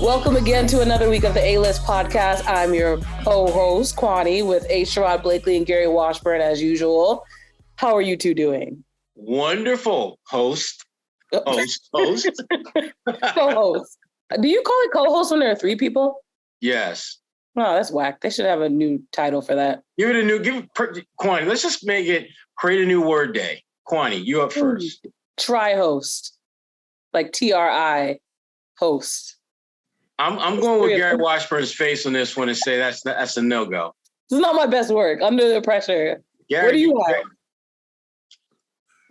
Welcome again to another week of the A-List podcast. I'm your co-host, Kwani, with A. Sherrod Blakely and Gary Washburn, as usual. How are you two doing? Wonderful, host. Co-host. Do you call it co-host when there are three people? Yes. Oh, that's whack. They should have a new title for that. Kwani, let's just create a new word day. Kwani, you up first. Tri-host. Like T-R-I host. I'm going with Gary Washburn's face on this one and say that's a no-go. This is not my best work. Under the pressure. Gary, what do you have?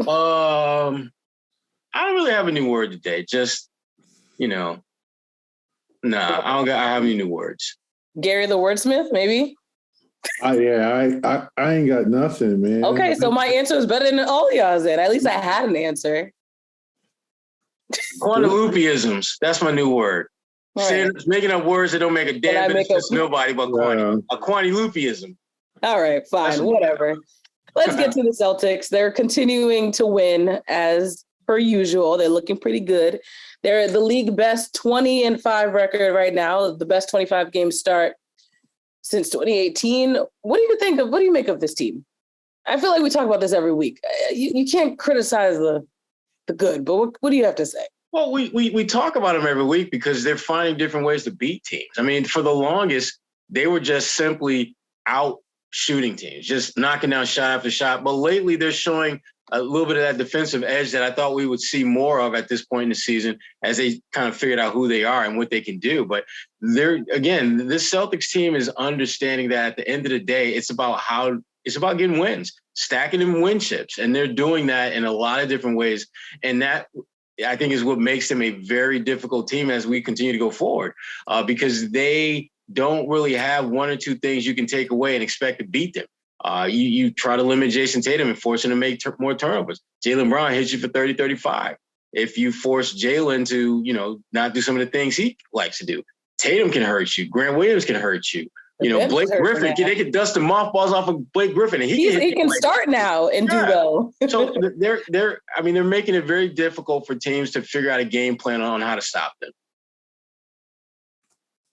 I don't really have a new word today. Just, I don't have any new words. Gary the wordsmith, maybe? I ain't got nothing, man. Okay, so my answer is better than all y'all's then. At least I had an answer. Quantiloopyisms. That's my new word. Right. Making up words that don't make a damn difference to nobody but Kwani. A Quantiloopyism. All right, fine, whatever. Let's get to the Celtics. They're continuing to win as per usual. They're looking pretty good. They're the league best 20-5 record right now, the best 25 game start since 2018. What do you make of this team? I feel like we talk about this every week. You can't criticize the good, but what do you have to say? Well, we talk about them every week because they're finding different ways to beat teams. I mean, for the longest, they were just simply out shooting teams, just knocking down shot after shot. But lately, they're showing a little bit of that defensive edge that I thought we would see more of at this point in the season as they kind of figured out who they are and what they can do. But this Celtics team is understanding that at the end of the day, it's about getting wins, stacking them win chips. And they're doing that in a lot of different ways. And that, I think, is what makes them a very difficult team as we continue to go forward, because they don't really have one or two things you can take away and expect to beat them. You try to limit Jayson Tatum and force him to make more turnovers. Jaylen Brown hits you for 30, 35. If you force Jaylen to, not do some of the things he likes to do, Tatum can hurt you. Grant Williams can hurt you. Blake Griffin, they could dust the mothballs off of Blake Griffin. And he can start now and do well. So they're making it very difficult for teams to figure out a game plan on how to stop them.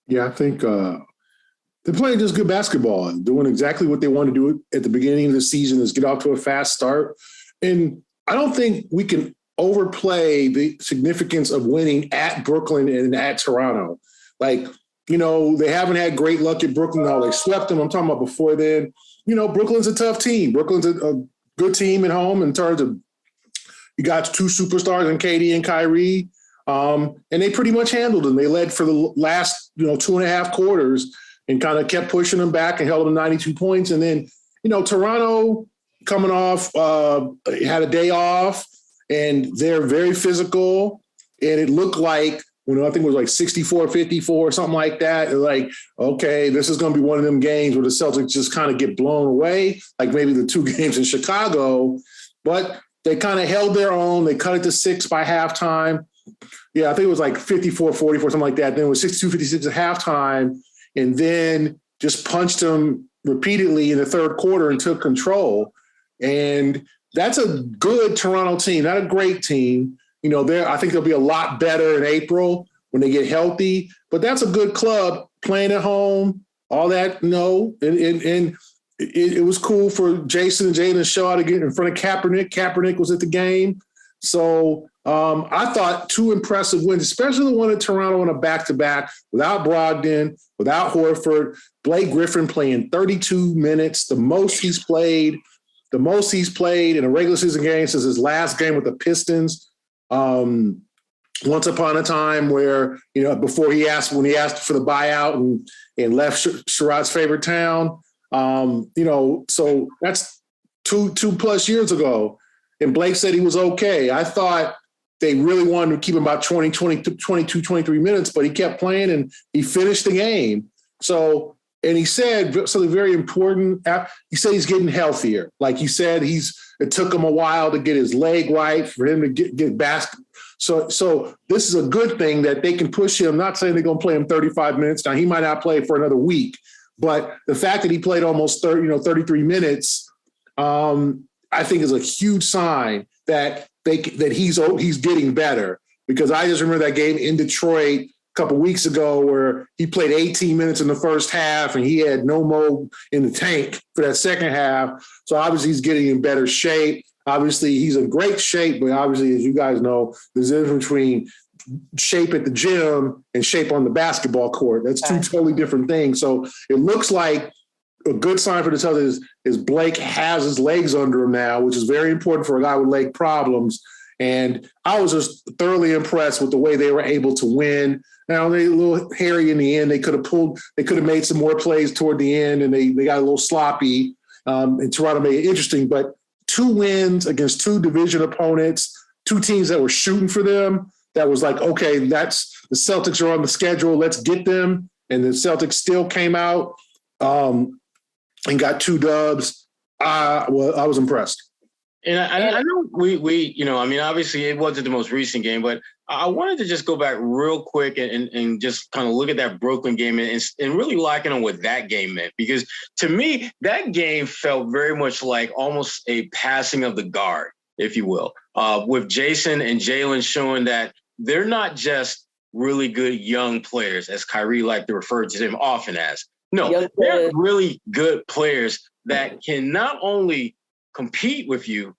Yeah, I think they're playing just good basketball and doing exactly what they want to do at the beginning of the season, is get off to a fast start. And I don't think we can overplay the significance of winning at Brooklyn and at Toronto. They haven't had great luck at Brooklyn. Now they swept them. I'm talking about before then. Brooklyn's a tough team. Brooklyn's a good team at home in terms of you got two superstars in KD and Kyrie. And they pretty much handled them. They led for the last, 2.5 quarters and kind of kept pushing them back and held them 92 points. And then, Toronto coming off, had a day off, and they're very physical. And it looked like, I think it was like 64-54 or something like that. Like, okay, this is going to be one of them games where the Celtics just kind of get blown away, like maybe the two games in Chicago. But they kind of held their own. They cut it to 6 by halftime. Yeah, I think it was like 54-44, something like that. Then it was 62-56 at halftime, and then just punched them repeatedly in the third quarter and took control. And that's a good Toronto team, not a great team. I think they'll be a lot better in April when they get healthy. But that's a good club playing at home, all that. And it was cool for Jayson and Jaylen to show out again in front of Kaepernick. Kaepernick was at the game. So I thought 2 impressive wins, especially the one in Toronto on a back-to-back without Brogdon, without Horford, Blake Griffin playing 32 minutes, the most he's played in a regular season game since his last game with the Pistons. Once upon a time where, before when he asked for the buyout and left Sherrod's favorite town. So that's two plus years ago. And Blake said he was okay. I thought they really wanted to keep him about 22, 23 minutes, but he kept playing and he finished the game. So, and he said something very important. He said he's getting healthier. Like he said, it took him a while to get his leg right, for him to get back. So this is a good thing that they can push him. Not saying they're going to play him 35 minutes. Now, he might not play for another week, but the fact that he played almost 33 minutes, I think is a huge sign that he's getting better. Because I just remember that game in Detroit couple weeks ago where he played 18 minutes in the first half and he had no more in the tank for that second half. So obviously he's getting in better shape. Obviously he's in great shape, but obviously, as you guys know, there's a difference between shape at the gym and shape on the basketball court. That's two totally different things. So it looks like a good sign for the Celtics is Blake has his legs under him now, which is very important for a guy with leg problems. And I was just thoroughly impressed with the way they were able to win. Now, they were a little hairy in the end. They could have made some more plays toward the end, and they got a little sloppy. And Toronto made it interesting. But 2 wins against 2 division opponents, 2 teams that were shooting for them, that was like, okay, that's the Celtics are on the schedule. Let's get them. And the Celtics still came out and got 2 dubs. I was impressed. And I know we obviously it wasn't the most recent game, but I wanted to just go back real quick and just kind of look at that Brooklyn game and really lock in on what that game meant. Because to me, that game felt very much like almost a passing of the guard, if you will, with Jayson and Jaylen showing that they're not just really good young players, as Kyrie liked to refer to them often as. No, they're really good players that can not only compete with you,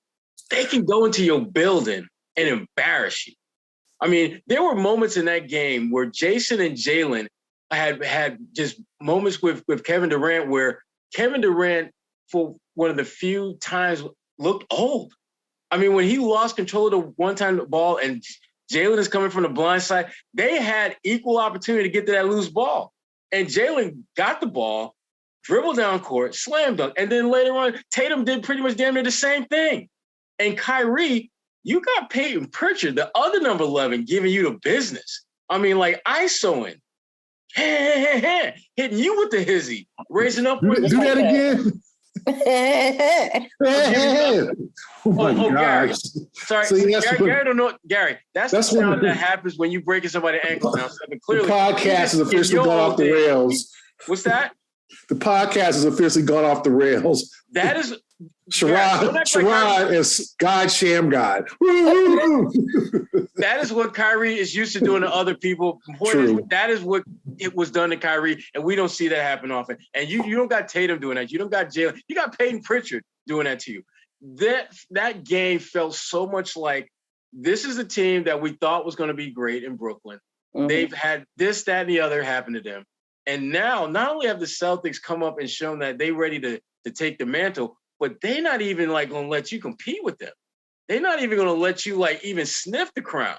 they can go into your building and embarrass you. I mean, there were moments in that game where Jayson and Jaylen had just moments with Kevin Durant where Kevin Durant, for one of the few times, looked old. I mean, when he lost control of the one-time ball and Jaylen is coming from the blind side, they had equal opportunity to get to that loose ball. And Jaylen got the ball, dribbled down court, slam dunk, and then later on, Tatum did pretty much damn near the same thing. And Kyrie, you got Peyton Pritchard, the other number 11, giving you the business. I mean, like ISOing, hitting you with the hizzy, raising up. Do that again. Oh my gosh. Sorry, Gary don't know. Gary, that's the sound that happens when you breaking somebody's ankle now. Clearly, the podcast has officially gone off the rails. What's that? The podcast has officially gone off the rails. That is Sherrod is God Sham God. That is what Kyrie is used to doing to other people. That is what it was done to Kyrie, and we don't see that happen often. And you don't got Tatum doing that. You don't got Jaylen. You got Peyton Pritchard doing that to you. That game felt so much like this is a team that we thought was going to be great in Brooklyn. Mm-hmm. They've had this, that, and the other happen to them. And now, not only have the Celtics come up and shown that they're ready to take the mantle, but they're not even like going to let you compete with them. They're not even going to let you like even sniff the crown.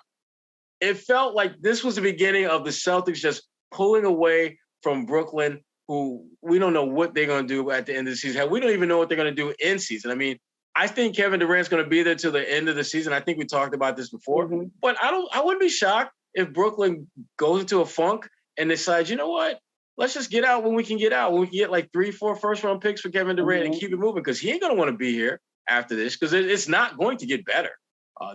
It felt like this was the beginning of the Celtics just pulling away from Brooklyn, who we don't know what they're going to do at the end of the season. We don't even know what they're going to do in season. I mean, I think Kevin Durant's going to be there till the end of the season. I think we talked about this before, but I wouldn't be shocked if Brooklyn goes into a funk and decides, you know what? Let's just get out when we can get out. When we can get like 3-4 first-round picks for Kevin Durant and keep it moving, because he ain't going to want to be here after this, because it's not going to get better.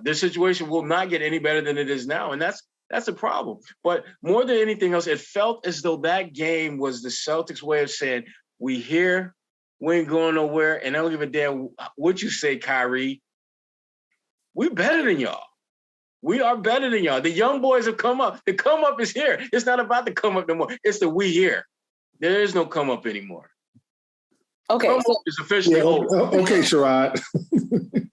This situation will not get any better than it is now, and that's a problem. But more than anything else, it felt as though that game was the Celtics' way of saying, we here, we ain't going nowhere, and I don't give a damn what you say, Kyrie. We're better than y'all. We are better than y'all. The young boys have come up. The come up is here. It's not about the come up no more. It's the we here. There is no come up anymore. Okay. Come up is officially over. Okay, Sherrod.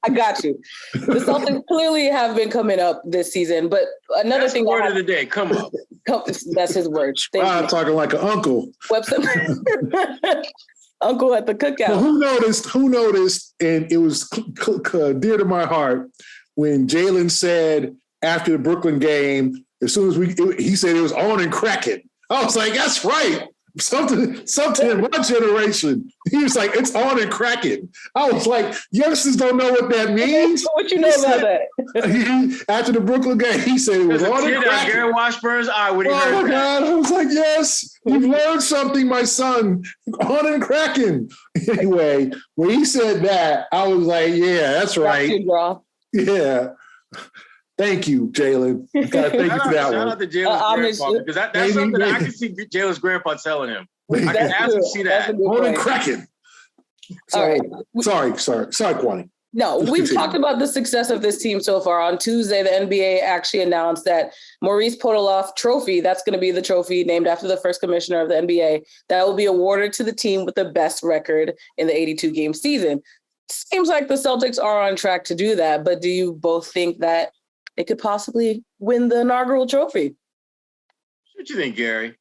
I got you. The Celtics clearly have been coming up this season, but another thing. The word of the day, come up. That's his word. I'm talking like an uncle. Uncle at the cookout. Well, who noticed, and it was dear to my heart, when Jaylen said after the Brooklyn game, as soon as he said it was on and cracking. I was like, that's right. Something in my generation. He was like, it's on and cracking. I was like, youngsters don't know what that means. What you know about that? After the Brooklyn game, he said it was on and cracking. Gary Washburn's eye when he heard that. Oh my God. I was like, yes, you've learned something, my son. On and cracking. Anyway, when he said that, I was like, yeah, that's right. Yeah. Thank you, Jaylen. Thank you for that one. Shout out to Jaylen's grandpa, because that's something that I can see Jaylen's grandpa telling him. I can absolutely see that. On and cracking. All right. Sorry, Kwani. No, we've talked about the success of this team so far. On Tuesday, the NBA actually announced that Maurice Podoloff Trophy, that's going to be the trophy named after the first commissioner of the NBA, that will be awarded to the team with the best record in the 82-game season. Seems like the Celtics are on track to do that, but do you both think that it could possibly win the inaugural trophy? What you think, Gary?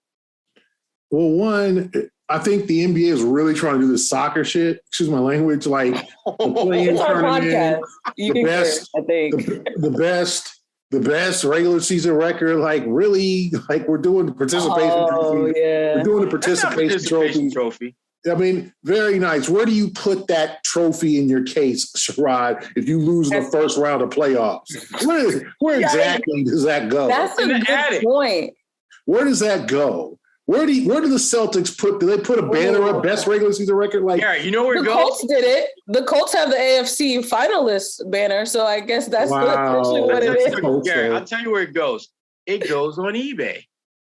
Well, one, I think the NBA is really trying to do this soccer shit. Excuse my language, like the play-in It's our tournament, podcast. You can best, I think the best regular season record. Like really, like we're doing the participation trophy. Yeah. We're doing the participation trophy. I mean, very nice. Where do you put that trophy in your case, Sherrod, if you lose the first round of playoffs? Where exactly does that go? That's a good point. Where does that go? Where do the Celtics put? Do they put a banner up? Best regular season record? Like, yeah, you know where it goes. The Colts did it. The Colts have the AFC finalist banner, so I guess that's essentially what it is. Gary, I'll tell you where it goes. It goes on eBay.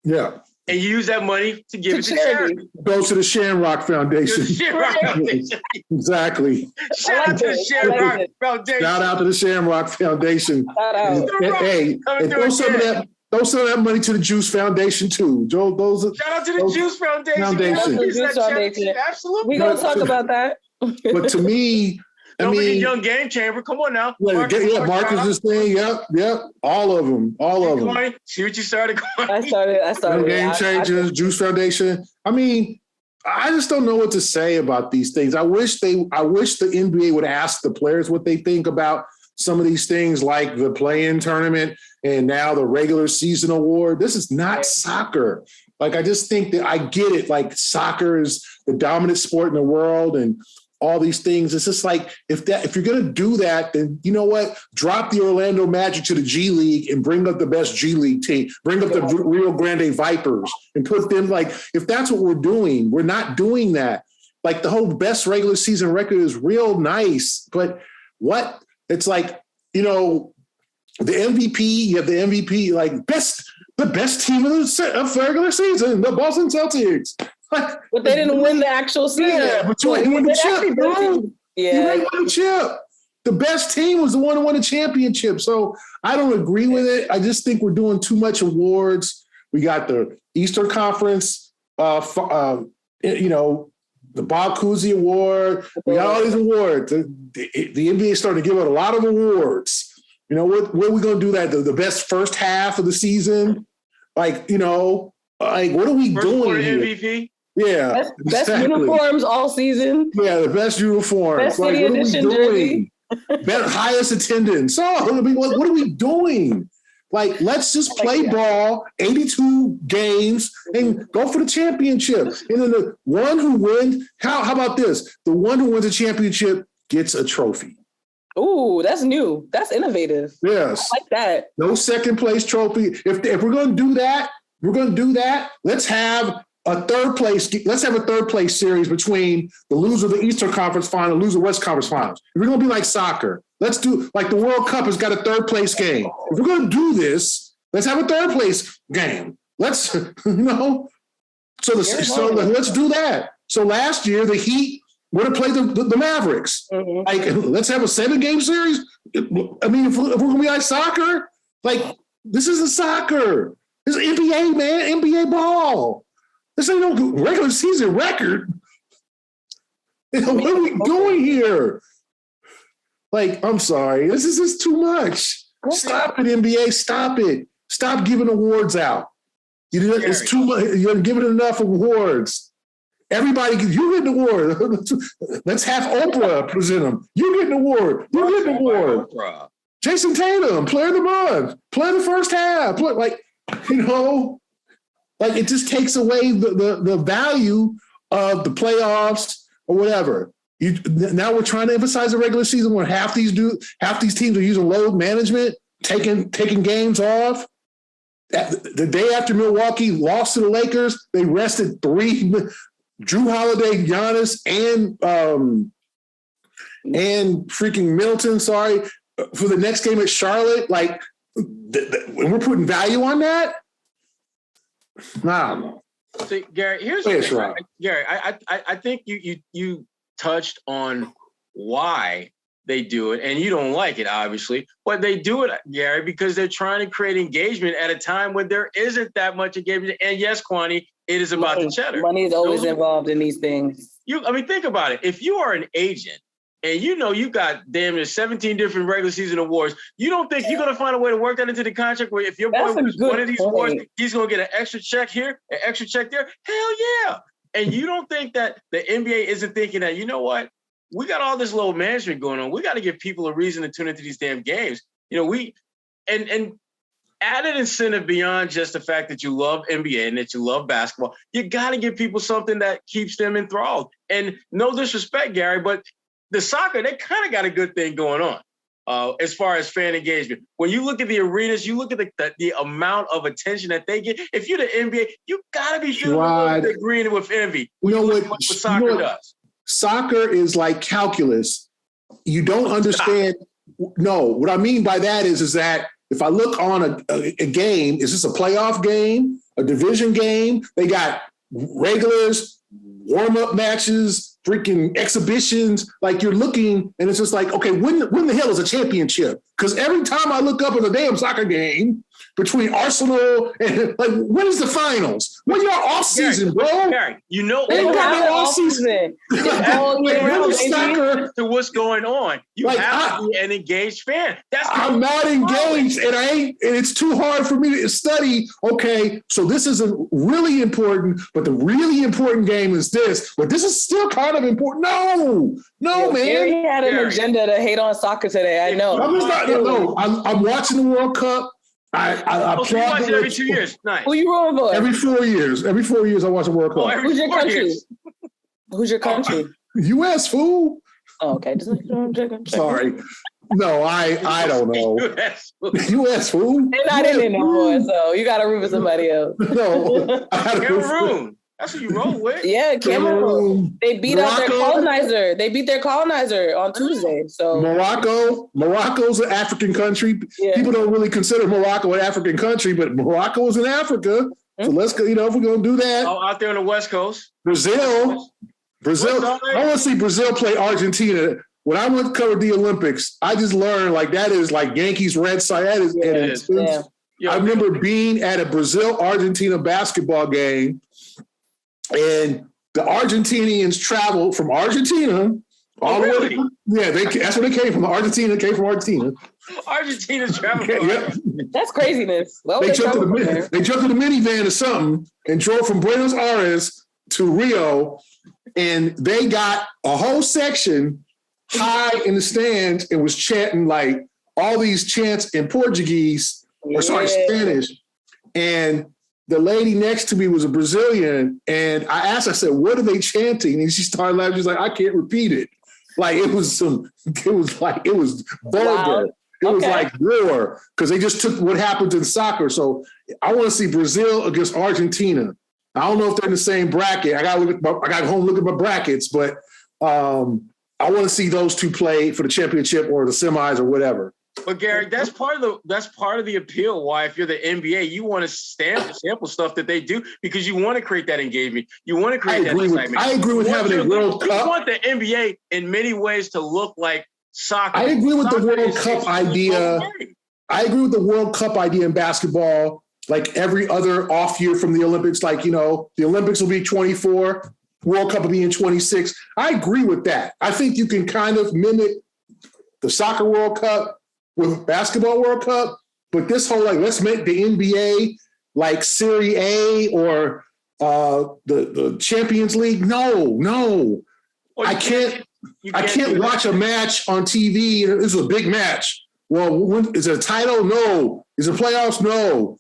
Yeah. And you use that money to give it to charity. Goes to the Shamrock Foundation. Shamrock Foundation. Exactly. Shout out to the Shamrock Foundation. Shout out to the Shamrock Foundation. Shout out. Hey, and throw some of that money to the Juice Foundation too. Joe, shout out to the Juice Foundation. Absolutely. We're going to talk about that. But to me, Don't forget Young Game Chamber. Come on now. Marcus is saying, yep. All of them. See what you started going. I started. Young Game Changers, Juice Foundation. I mean, I just don't know what to say about these things. I wish the NBA would ask the players what they think about some of these things, like the play-in tournament and now the regular season award. This is not soccer. Like, I just think that I get it. Like, soccer is the dominant sport in the world and all these things. It's just like, if you're going to do that, then you know what? Drop the Orlando Magic to the G League and bring up the best G League team. Bring up the Rio Grande Vipers and put them, like, if that's what we're doing, we're not doing that. Like, the whole best regular season record is real nice, but what? It's like, you know, the MVP, you have the MVP, like the best team of the regular season, the Boston Celtics. But they didn't win the actual season. Yeah, but you ain't win the chip, bro. Yeah. You ain't win the chip. The best team was the one who won the championship. So I don't agree with it. I just think we're doing too much awards. We got the Eastern Conference, you know, the Bob Cousy Award. We got all these awards. The NBA is starting to give out a lot of awards. You know, what are we going to do that? The best first half of the season? Like, you know, like, what are we doing here? MVP? Yeah. Best uniforms all season. Yeah, the best uniforms. Best like, what are we doing? Highest attendance. I mean, what are we doing? Like, let's just play ball, 82 games, and go for the championship. And then the one who wins, how about this? The one who wins the championship gets a trophy. Ooh, that's new. That's innovative. Yes. I like that. No second place trophy. If we're going to do that, let's have a third place series between the loser of the Eastern Conference Final, loser of the West Conference Finals. If we're going to be like soccer, let's do like the World Cup has got a third place game. If we're going to do this, let's have a third place game. Let's, you know, so let's do that. So last year, the Heat would have played the Mavericks. Mm-hmm. Like, let's have a 7-game series. I mean, if we're going to be like soccer, like, this isn't soccer. This is NBA, man, NBA ball. This ain't no regular season record. You know, what are we doing here? Like, I'm sorry. This is just too much. Stop it, NBA. Stop it. Stop giving awards out. It's too much. You're giving enough awards. Everybody, you get an award. Let's have Oprah present them. You get an award. You get an award. Jayson Tatum, player of the month, player of the first half. Like, you know, like, it just takes away the value of the playoffs or whatever. Now we're trying to emphasize the regular season where half these teams are using load management, taking games off. The day after Milwaukee lost to the Lakers, they rested 3 Drew Holiday, Giannis, and freaking Middleton, for the next game at Charlotte. Like, when we're putting value on that, nah. See, Gary, here's the thing. Right? Gary, I think you touched on why they do it, and you don't like it, obviously, but they do it, Gary, because they're trying to create engagement at a time when there isn't that much engagement. And yes, Kwani, it is about the cheddar. Money is always involved in these things. Think about it. If you are an agent and you got damn near 17 different regular season awards, you don't think you're going to find a way to work that into the contract where if your boy wins one of these awards, he's going to get an extra check here, an extra check there? Hell yeah. And you don't think that the NBA isn't thinking that, you know what? We got all this low management going on. We got to give people a reason to tune into these damn games. And added incentive beyond just the fact that you love NBA and that you love basketball, you got to give people something that keeps them enthralled. And no disrespect, Gary, but the soccer, they kind of got a good thing going on as far as fan engagement. When you look at the arenas, you look at the amount of attention that they get. If you're the NBA, you got to be feeling a little bit green with envy. What soccer does. Soccer is like calculus. You don't understand. No, what I mean by that is that if I look on a game, is this a playoff game, a division game? They got regulars, warm-up matches, freaking exhibitions. Like you're looking, and it's just like, okay, when the hell is a championship? Because every time I look up in a damn soccer game between Arsenal and like, when is the finals? When your off season, bro? Gary, they don't have off season. To what's going on, you have to be an engaged fan. I'm not engaged, and it's too hard for me to study. Okay, so this isn't really important, but the really important game is this. But this is still kind of important. No, man. Gary had an agenda to hate on soccer today. I know. I'm watching the World Cup. I watch it every 2 years. Nice. Who you rolling for? Every 4 years. Every 4 years I watch a World Cup. Who's your country? Who's your country? U.S. fool. Oh, okay. Sorry. No, I don't know. U.S. fool. They're not in it no more, so you got to root for somebody else. No. Cameroon. That's what you roll with. Yeah, Cameroon. They beat out their colonizer. They beat their colonizer on Tuesday. So Morocco's an African country. Yeah. People don't really consider Morocco an African country, but Morocco is in Africa. So let's go, if we're going to do that. Oh, out there on the West Coast. Brazil. I want to see Brazil play Argentina. When I went to cover the Olympics, I just learned that is like Yankees, Red Sox. That is. I remember being at a Brazil-Argentina basketball game, and the Argentinians traveled from Argentina all the way. Yeah, that's where they came from. Argentina came from Argentina. Argentina's traveled. That's craziness. Well, they jumped to the minivan or something and drove from Buenos Aires to Rio, and they got a whole section high in the stands and was chanting like all these chants in Portuguese Spanish. And the lady next to me was a Brazilian, and I asked, I said, what are they chanting? And she started laughing. She's like, I can't repeat it. Like it was vulgar. Wow. It was like war, because they just took what happened in soccer. So I want to see Brazil against Argentina. I don't know if they're in the same bracket. I got home look at my brackets, but I want to see those two play for the championship or the semis or whatever. But Gary, that's part of the appeal. Why, if you're the NBA, you want to sample stuff that they do, because you want to create that engagement. You want to create that excitement. I agree with having a World Cup. You want the NBA in many ways to look like soccer. I agree with the World Cup idea. I agree with the World Cup idea in basketball. Like every other off year from the Olympics, the Olympics will be 24, World Cup will be in 26. I agree with that. I think you can kind of mimic the soccer World Cup with basketball World Cup, but this whole let's make the NBA like Serie A or the Champions League. No. Well, I can't watch a match on TV. This is a big match. Well, is it a title? No. Is it playoffs? No.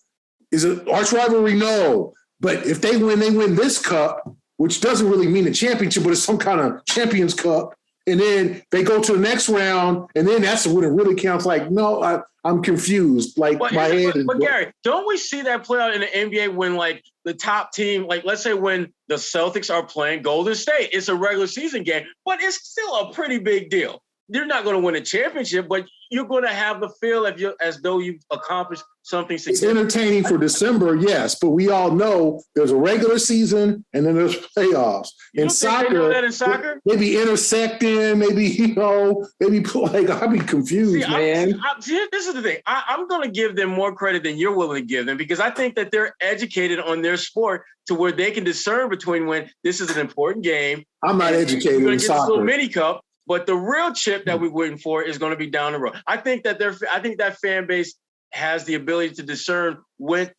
Is it arch rivalry? No. But if they win this cup, which doesn't really mean a championship, but it's some kind of Champions Cup. And then they go to the next round, and then that's when it really counts. Like, no, I'm confused. Like, my head is. But Gary, don't we see that play out in the NBA when, the top team, let's say when the Celtics are playing Golden State, it's a regular season game, but it's still a pretty big deal. you're not going to win a championship, but you're going to have the feel as though you've accomplished something significant. It's entertaining for December, yes, but we all know there's a regular season and then there's playoffs. You Soccer, they know that in soccer? Maybe intersecting, maybe like I'll be confused, man. This is the thing. I'm going to give them more credit than you're willing to give them because I think that they're educated on their sport to where they can discern between when this is an important game. I'm not educated in soccer. This little mini cup. But the real chip that we're waiting for is going to be down the road. I think that fan base has the ability to discern when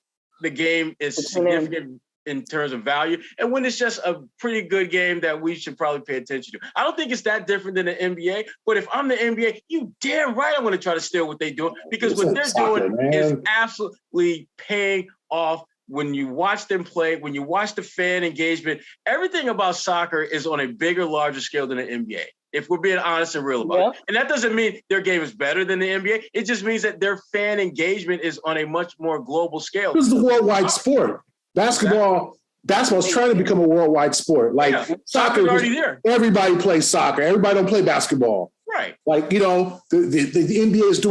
the game is significant in terms of value and when it's just a pretty good game that we should probably pay attention to. I don't think it's that different than the NBA, but if I'm the NBA, you damn right I'm going to try to steal what they're doing because what they're doing is absolutely paying off. When you watch them play, when you watch the fan engagement, everything about soccer is on a bigger, larger scale than the NBA. If we're being honest and real about it. And that doesn't mean their game is better than the NBA. It just means that their fan engagement is on a much more global scale. This is a worldwide sport. Basketball is trying to become a worldwide sport. Like soccer, already there. Everybody plays soccer. Everybody don't play basketball. Right. Like, the NBA is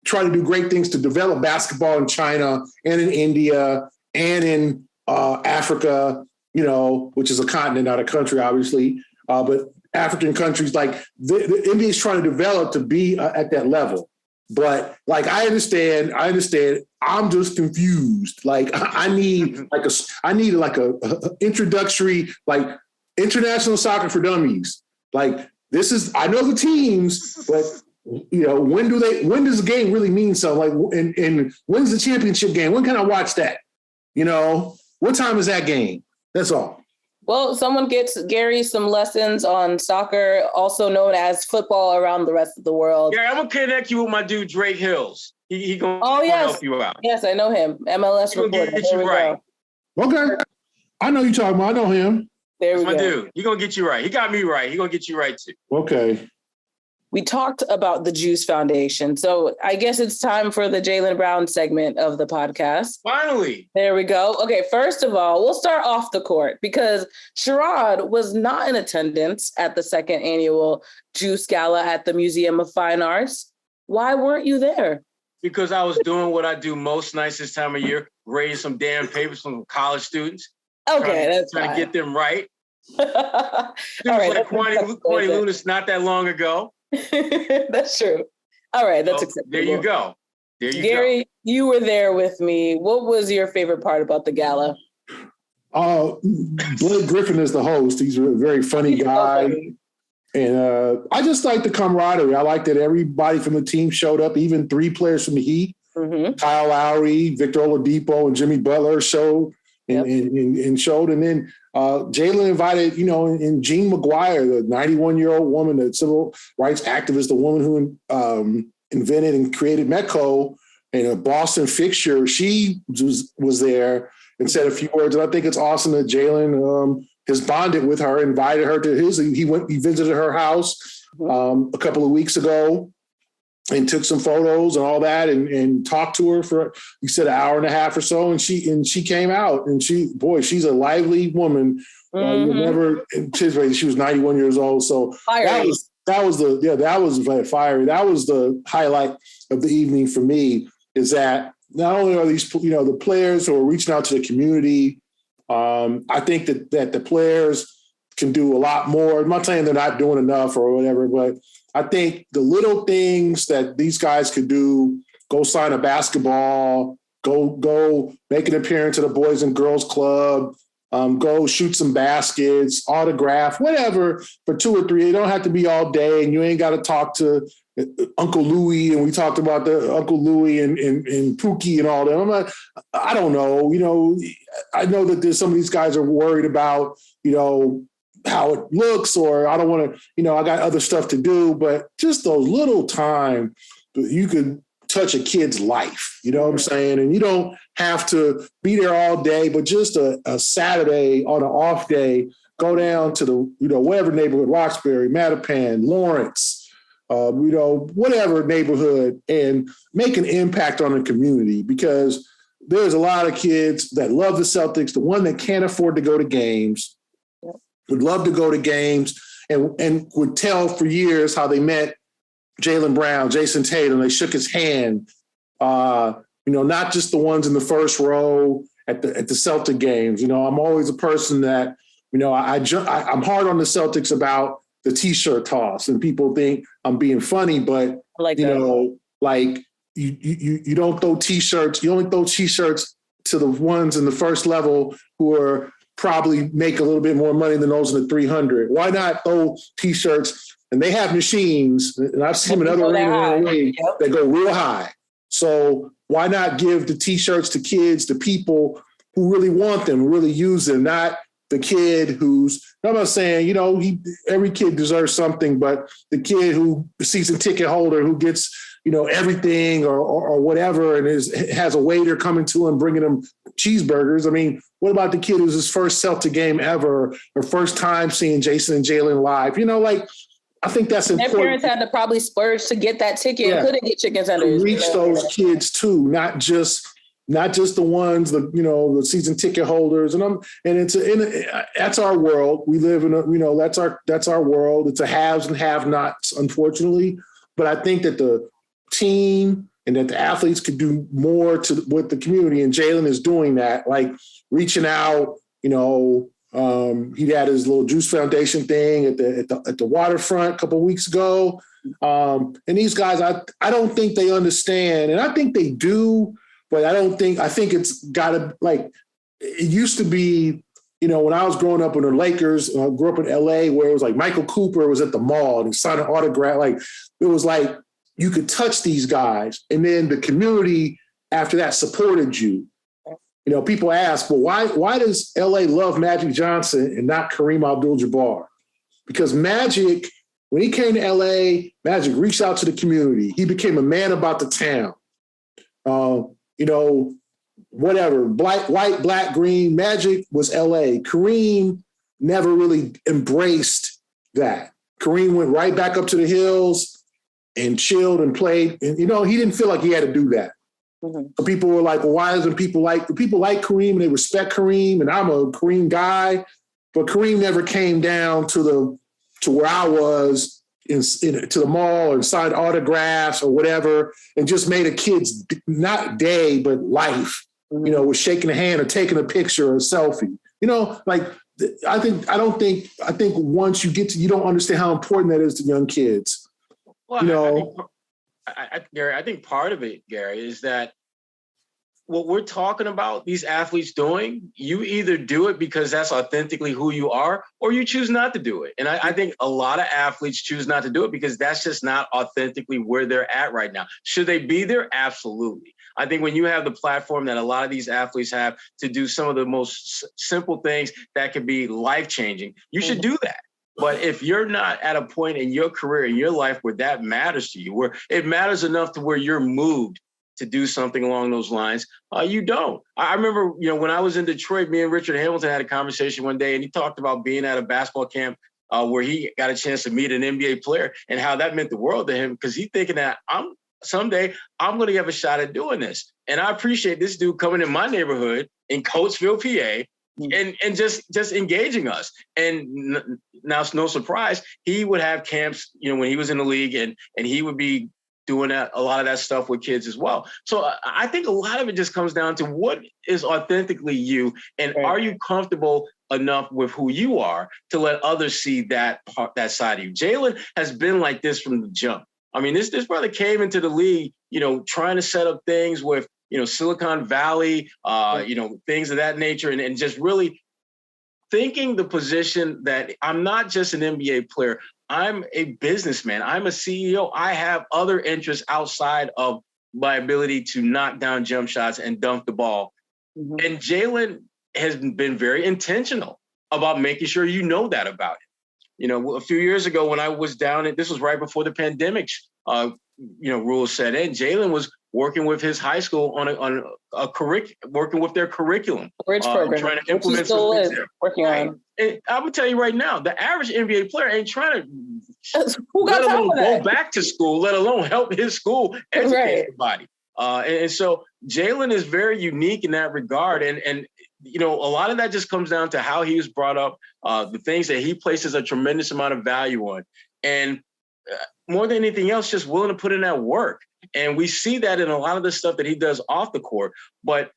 trying to do great things to develop basketball in China and in India and in Africa, which is a continent, not a country, obviously. But African countries, like the NBA is trying to develop to be at that level. But like, I understand. I'm just confused. Like I need a introductory, like international soccer for dummies. Like I know the teams, but when does the game really mean something? Like, and when's the championship game? When can I watch that? What time is that game? That's all. Well, someone gets Gary some lessons on soccer, also known as football around the rest of the world. Gary, I'm going to connect you with my dude, Drake Hills. He going to help you out. Yes, I know him. MLS reporter. Get you right. Okay. I know you're talking about. I know him. There we go. My dude. He's going to get you right. He got me right. He's going to get you right, too. Okay. We talked about the Juice Foundation, so I guess it's time for the Jaylen Brown segment of the podcast. Finally. There we go. Okay, first of all, we'll start off the court because Sherrod was not in attendance at the second annual Juice Gala at the Museum of Fine Arts. Why weren't you there? Because I was doing what I do most nights this time of year, grading some damn papers from college students. Okay, trying to get them right. All right, like Kwani Lunis not that long ago. That's true. All right, that's acceptable. There you go. Gary, you were there with me. What was your favorite part about the gala? Blake Griffin is the host. He's a very funny guy. And I just like the camaraderie. I like that everybody from the team showed up, even 3 players from the Heat. Mm-hmm. Kyle Lowry, Victor Oladipo, and Jimmy Butler showed and showed. And then Jaylen invited, and Jean McGuire, the 91-year-old woman, the civil rights activist, the woman who invented and created Metco, and a Boston fixture. She was there and said a few words. And I think it's awesome that Jaylen has bonded with her, invited her to his. He visited her house a couple of weeks ago and took some photos and all that and talked to her for, he said, an hour and a half or so. And she came out and she's a lively woman. You'll never anticipate. She was 91 years old. So that was fiery. That was the highlight of the evening for me, is that not only are these, the players who are reaching out to the community, I think that the players can do a lot more. I'm not saying they're not doing enough or whatever, but I think the little things that these guys could do, go sign a basketball, go make an appearance at a Boys and Girls Club, go shoot some baskets, autograph, whatever, for 2 or 3. You don't have to be all day, and you ain't got to talk to Uncle Louie, and we talked about the Uncle Louie and Pookie and all that. I don't know. I know that some of these guys are worried about, how it looks, or I don't want to, I got other stuff to do, but just those little time you could touch a kid's life, you know what I'm saying? And you don't have to be there all day, but just a Saturday on an off day, go down to the, whatever neighborhood, Roxbury, Mattapan, Lawrence, whatever neighborhood, and make an impact on the community, because there's a lot of kids that love the Celtics, the one that can't afford to go to games, would love to go to games and would tell for years how they met Jaylen Brown, Jayson Tatum. They shook his hand. Not just the ones in the first row at the Celtic games. I'm always a person that, I'm hard on the Celtics about the T-shirt toss, and people think I'm being funny, but you don't throw T-shirts. You only throw T-shirts to the ones in the first level who are probably make a little bit more money than those in the 300. Why not throw T-shirts? And they have machines, and I've seen them in other arenas that go real high. So why not give the T-shirts to kids, to people who really want them, really use them, not the kid who's, I'm not saying, every kid deserves something, but the kid who, the season ticket holder who gets, everything or whatever, and has a waiter coming to him, bringing him cheeseburgers. I mean, what about the kid who's his first Celtic game ever, or first time seeing Jayson and Jaylen live? I think that's important. Their parents had to probably splurge to get that ticket. Yeah. Couldn't get chicken tenders. To reach those kids too, not just the ones, the season ticket holders. That's our world. We live in that's our world. It's a haves and have-nots, unfortunately. But I think that the team and that the athletes could do more with the community, and Jaylen is doing that, like reaching out. He had his little Juice Foundation thing at the waterfront a couple of weeks ago. And these guys, I don't think they understand, and I think they do, but I think it's got to, like, it used to be, when I was growing up in the Lakers, I grew up in LA, where it was like Michael Cooper was at the mall and he signed an autograph. Like, it was like you could touch these guys, and then the community after that supported you. People ask, well, why does LA love Magic Johnson and not Kareem Abdul-Jabbar? Because Magic, when he came to LA, Magic reached out to the community. He became a man about the town. Whatever, white, black, green, Magic was LA. Kareem never really embraced that. Kareem went right back up to the hills and chilled and played. And, he didn't feel like he had to do that. Mm-hmm. So people were like, well, why doesn't people like Kareem and they respect Kareem, and I'm a Kareem guy, but Kareem never came down to where I was to the mall and signed autographs or whatever, and just made a kid's not day but life. Mm-hmm. With shaking a hand or taking a picture or a selfie. I think once you get to, you don't understand how important that is to young kids. Well, Gary, I think part of it, Gary, is that what we're talking about, these athletes doing, you either do it because that's authentically who you are, or you choose not to do it. And I think a lot of athletes choose not to do it because that's just not authentically where they're at right now. Should they be there? Absolutely. I think when you have the platform that a lot of these athletes have to do some of the most simple things that can be life-changing, you should do that. But if you're not at a point in your career, in your life, where that matters to you, where it matters enough to where you're moved to do something along those lines, you don't. I remember, when I was in Detroit, me and Richard Hamilton had a conversation one day, and he talked about being at a basketball camp where he got a chance to meet an NBA player and how that meant the world to him, because he's thinking that someday I'm going to have a shot at doing this. And I appreciate this dude coming in my neighborhood in Coatesville, PA, and just engaging us. And now it's no surprise, he would have camps, when he was in the league, and he would be doing a lot of that stuff with kids as well. So I think a lot of it just comes down to what is authentically you, and are you comfortable enough with who you are to let others see that side of you. Jaylen has been like this from the jump. I mean, this brother came into the league, trying to set up things with, Silicon Valley, things of that nature, and just really thinking the position that I'm not just an NBA player, I'm a businessman, I'm a CEO, I have other interests outside of my ability to knock down jump shots and dunk the ball. Mm-hmm. And Jaylen has been very intentional about making sure that about it. A few years ago when I was down, this was right before the pandemic, rules set in, Jaylen was working with his high school on a working with their curriculum, program, trying to implement some things there. Working on. And I'm gonna tell you right now, the average NBA player ain't trying to let alone go back to school, let alone help his school educate everybody. And so Jaylen is very unique in that regard. And a lot of that just comes down to how he was brought up, the things that he places a tremendous amount of value on. And more than anything else, just willing to put in that work. And we see that in a lot of the stuff that he does off the court. But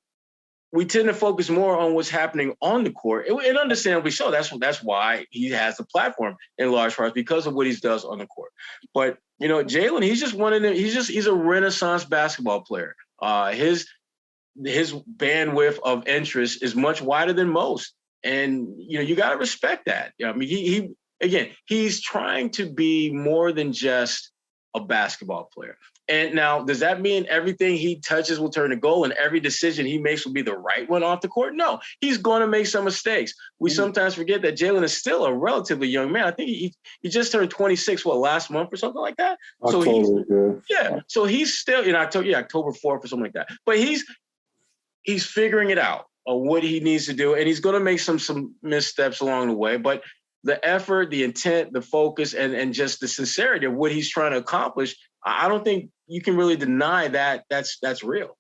we tend to focus more on what's happening on the court. And understandably so. That's why he has the platform in large part, because of what he does on the court. But, Jaylen, he's just one of them. He's a Renaissance basketball player. His bandwidth of interest is much wider than most. And, you got to respect that. I mean, he's trying to be more than just a basketball player. And now, does that mean everything he touches will turn to gold and every decision he makes will be the right one off the court? No, he's going to make some mistakes. We sometimes forget that Jaylen is still a relatively young man. I think he just turned 26, last month or something like that? October, So he's still, October 4th or something like that. But he's figuring it out of what he needs to do, and he's going to make some missteps along the way. But the effort, the intent, the focus, and just the sincerity of what he's trying to accomplish, I don't think you can really deny that that's real.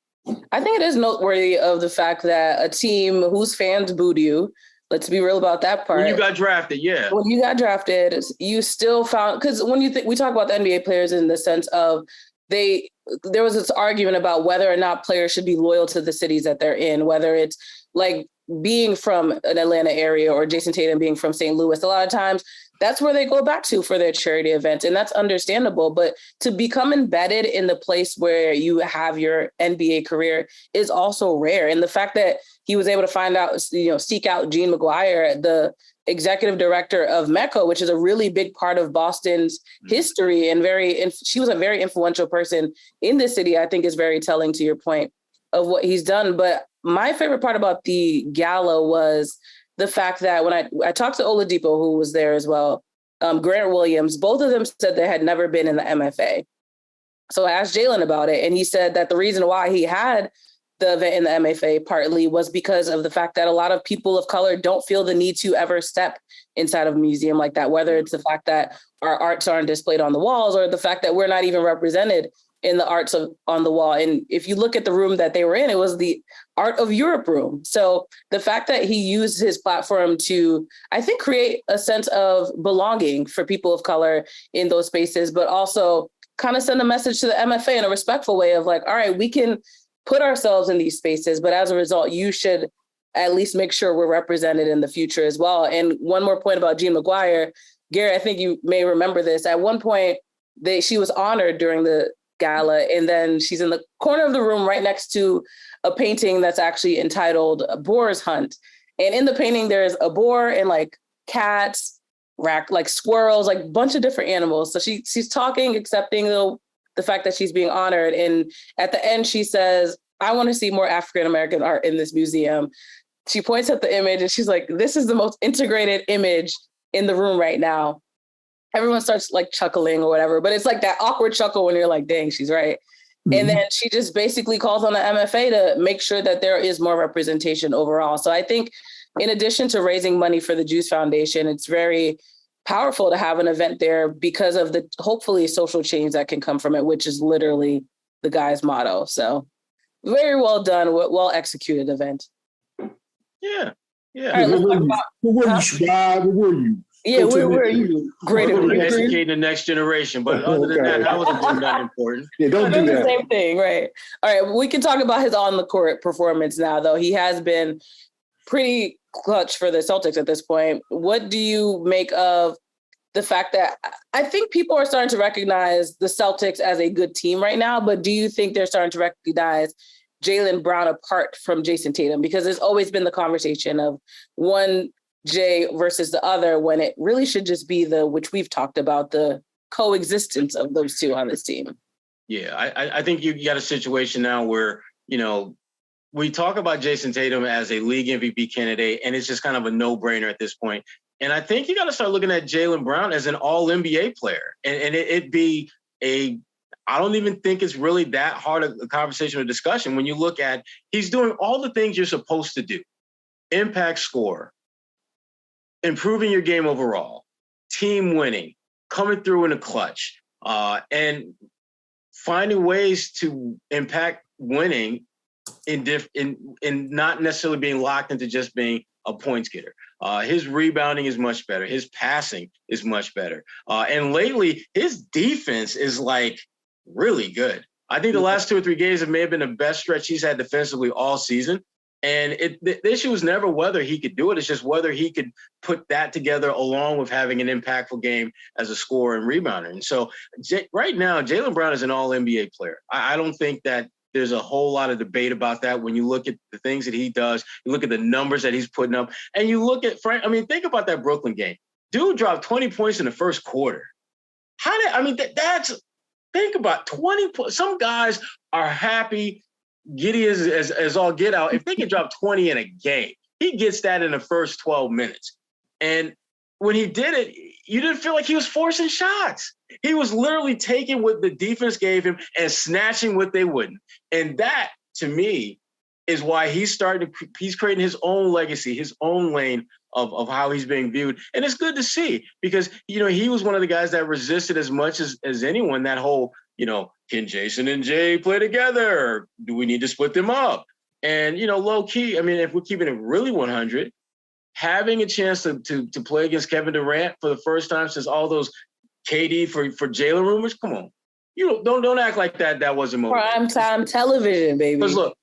I think it is noteworthy of the fact that a team whose fans booed you, let's be real about that part. When you got drafted, When you got drafted, you still found, because when we talk about the NBA players in the sense of there was this argument about whether or not players should be loyal to the cities that they're in, whether it's like being from an Atlanta area or Jayson Tatum being from St. Louis. A lot of times that's where they go back to for their charity events. And that's understandable. But to become embedded in the place where you have your NBA career is also rare. And the fact that he was able to seek out Jean McGuire, the executive director of Mecca, which is a really big part of Boston's history, and she was a very influential person in the city, I think is very telling to your point of what he's done. But my favorite part about the gala was the fact that when I talked to Oladipo, who was there as well, Grant Williams, both of them said they had never been in the MFA. So I asked Jaylen about it, and he said that the reason why he had the event in the MFA partly was because of the fact that a lot of people of color don't feel the need to ever step inside of a museum like that, whether it's the fact that our arts aren't displayed on the walls or the fact that we're not even represented in the arts on the wall. And if you look at the room that they were in, it was the Art of Europe room. So the fact that he used his platform to, I think, create a sense of belonging for people of color in those spaces, but also kind of send a message to the MFA in a respectful way of like, all right, we can put ourselves in these spaces, but as a result, you should at least make sure we're represented in the future as well. And one more point about Jean McGuire, Gary, I think you may remember this. At one point, she was honored during the gala, and then she's in the corner of the room right next to a painting that's actually entitled Boar's Hunt. And in the painting, there's a boar and like cats, like squirrels, like a bunch of different animals. So she's talking, accepting the fact that she's being honored. And at the end, she says, I want to see more African-American art in this museum. She points at the image and she's like, this is the most integrated image in the room right now. Everyone starts like chuckling or whatever, but it's like that awkward chuckle when you're like, dang, she's right. Mm-hmm. And then she just basically calls on the MFA to make sure that there is more representation overall. So I think in addition to raising money for the Juice Foundation, it's very powerful to have an event there because of the hopefully social change that can come from it, which is literally the guy's motto. So very well done, well executed event. Yeah. Right, where were you? Yeah, where were you? Great. Educating the next generation, but other than that, I wasn't doing that important. Yeah, don't do that. The same thing, right? All right, we can talk about his on the court performance now, though. He has been pretty clutch for the Celtics at this point. What do you make of the fact that I think people are starting to recognize the Celtics as a good team right now, but do you think they're starting to recognize Jaylen Brown apart from Jayson Tatum? Because there's always been the conversation of one Jay versus the other when it really should just be which we've talked about, the coexistence of those two on this team. Yeah, I think you got a situation now where, we talk about Jayson Tatum as a league MVP candidate, and it's just kind of a no-brainer at this point. And I think you got to start looking at Jaylen Brown as an all-NBA player. And it'd be I don't even think it's really that hard a conversation or discussion when you look at he's doing all the things you're supposed to do. Impact score, improving your game overall, team winning, coming through in a clutch, and finding ways to impact winning in not necessarily being locked into just being a points getter. His rebounding is much better. His passing is much better. And lately, his defense is like really good. I think the last 2 or 3 games may have been the best stretch he's had defensively all season. And the issue was never whether he could do it. It's just whether he could put that together along with having an impactful game as a scorer and rebounder. And so right now, Jaylen Brown is an all-NBA player. I don't think that there's a whole lot of debate about that when you look at the things that he does, you look at the numbers that he's putting up, and you look at Frank. I mean, think about that Brooklyn game. Dude dropped 20 points in the first quarter. Think about 20 points. Some guys are happy, giddy as all get out. If they can drop 20 in a game, he gets that in the first 12 minutes. And when he did it, you didn't feel like he was forcing shots. He was literally taking what the defense gave him and snatching what they wouldn't. And that, to me, is why he's creating his own legacy, his own lane of how he's being viewed. And it's good to see because, he was one of the guys that resisted as much as anyone that whole, can Jayson and Jay play together? Or do we need to split them up? And, low key, I mean, if we're keeping it really 100, having a chance to play against Kevin Durant for the first time since all those KD for Jaylen rumors, come on. Don't act like that wasn't motivating. Primetime television, baby. Because look,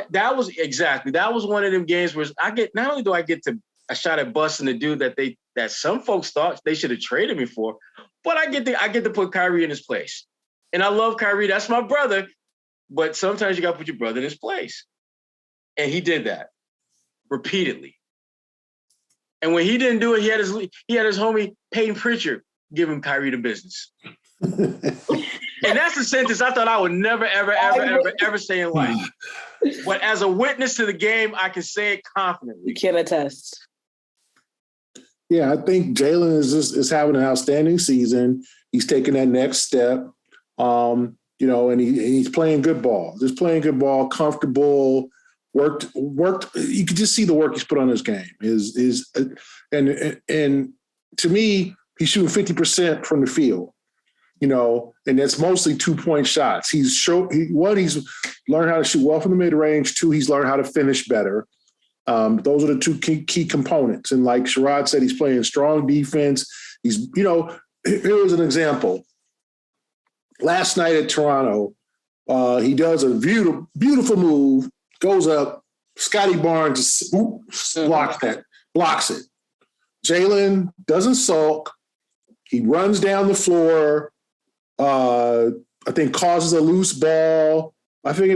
that was one of them games where not only do I get a shot at busting the dude that some folks thought they should have traded me for, but I get to put Kyrie in his place. And I love Kyrie, that's my brother, but sometimes you gotta put your brother in his place. And he did that repeatedly. And when he didn't do it, he had his homie Peyton Pritchard give him Kyrie the business. And that's a sentence I thought I would never, ever say in life. But as a witness to the game, I can say it confidently. You can attest. Yeah, I think Jaylen is having an outstanding season. He's taking that next step, and he's playing good ball. Just playing good ball, comfortable. Worked. You could just see the work he's put on his game. And to me, he's shooting 50% from the field. And that's mostly 2-point shots. He's learned how to shoot well from the mid-range. 2, he's learned how to finish better. Those are the 2 key components. And like Sherrod said, he's playing strong defense. Here's an example. Last night at Toronto, he does a beautiful move, goes up. Scotty Barnes blocks it. Jaylen doesn't sulk. He runs down the floor. I think causes a loose ball. I don't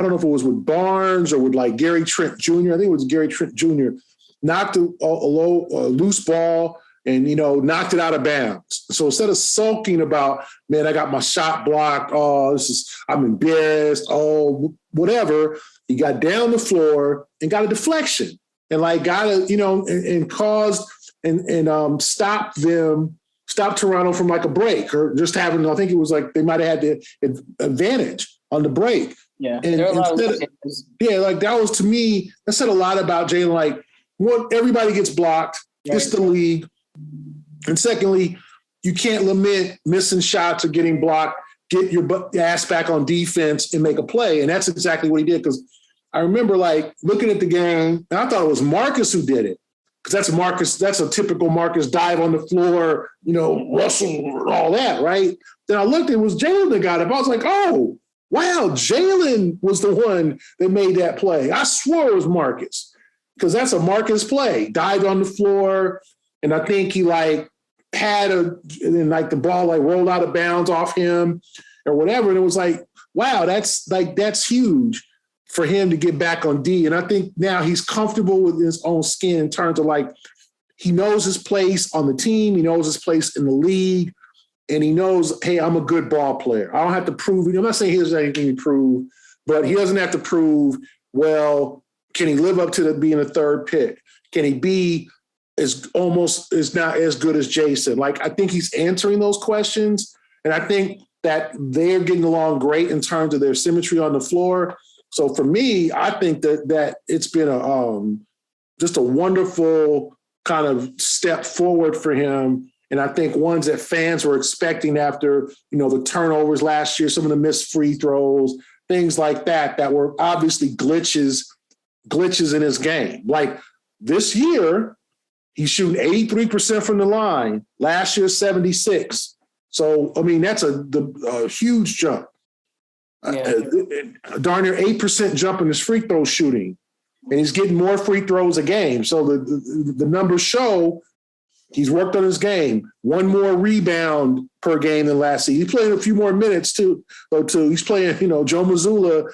know if it was with Barnes or with like Gary Trent Jr. I think it was Gary Trent Jr. Knocked a loose ball and, knocked it out of bounds. So instead of sulking about, man, I got my shot blocked. Oh, I'm embarrassed. Oh, whatever. He got down the floor and got a deflection and and caused and stopped Toronto from like a break or just having, I think it was like they might have had the advantage on the break. Yeah. And that was, to me, that said a lot about Jaylen. Like, one, everybody gets blocked. Right. It's the league. And secondly, you can't lament missing shots or getting blocked. Get your ass back on defense and make a play. And that's exactly what he did. Because I remember looking at the game, and I thought it was Marcus who did it. Because that's a typical Marcus dive on the floor, Russell, all that, right? Then I looked, it was Jaylen that got it. I was like, oh, wow, Jaylen was the one that made that play. I swore it was Marcus because that's a Marcus play. Dived on the floor, and I think he had and then the ball rolled out of bounds off him or whatever. And it was like, wow, that's huge for him to get back on D. And I think now he's comfortable with his own skin in terms of he knows his place on the team. He knows his place in the league. And he knows, hey, I'm a good ball player. I don't have to prove it. I'm not saying he doesn't have anything to prove, but he doesn't have to prove, well, can he live up to being a third pick? Can he be not as good as Jayson? I think he's answering those questions. And I think that they're getting along great in terms of their symmetry on the floor. So for me, I think that it's been just a wonderful kind of step forward for him. And I think ones that fans were expecting after, the turnovers last year, some of the missed free throws, things like that were obviously glitches in his game. Like this year, he's shooting 83% from the line. Last year, 76. So, I mean, that's a huge jump. Yeah. Darn near 8% jump in his free throw shooting. And he's getting more free throws a game. So the numbers show he's worked on his game. One more rebound per game than last season. He's playing a few more minutes too. He's playing, Joe Mazzulla.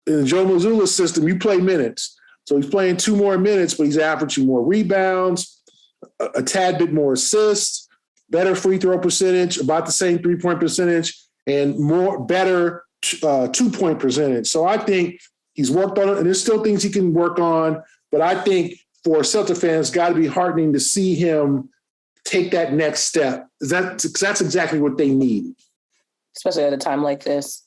In the Joe Mazzulla system, you play minutes. So he's playing 2 more minutes, but he's averaging more rebounds, a tad bit more assists, better free throw percentage, about the same 3-point percentage, and better 2-point percentage. So I think he's worked on it, and there's still things he can work on. But I think for Celtic fans, it's got to be heartening to see him take that next step. That's exactly what they need. Especially at a time like this.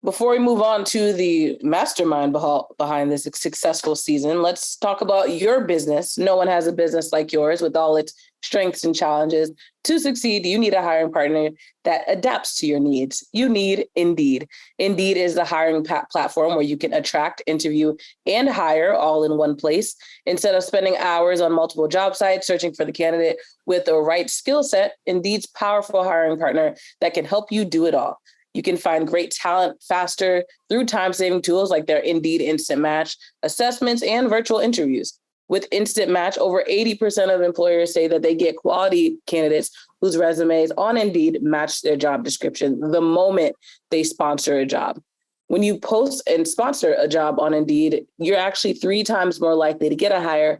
Before we move on to the mastermind behind this successful season, let's talk about your business. No one has a business like yours with all its strengths and challenges. To succeed, you need a hiring partner that adapts to your needs. You need Indeed. Indeed is the hiring platform where you can attract, interview, and hire all in one place. Instead of spending hours on multiple job sites searching for the candidate with the right skill set, Indeed's powerful hiring partner that can help you do it all. You can find great talent faster through time-saving tools like their Indeed Instant Match, assessments, and virtual interviews. With Instant Match, over 80% of employers say that they get quality candidates whose resumes on Indeed match their job description the moment they sponsor a job. When you post and sponsor a job on Indeed, you're actually 3 times more likely to get a hire.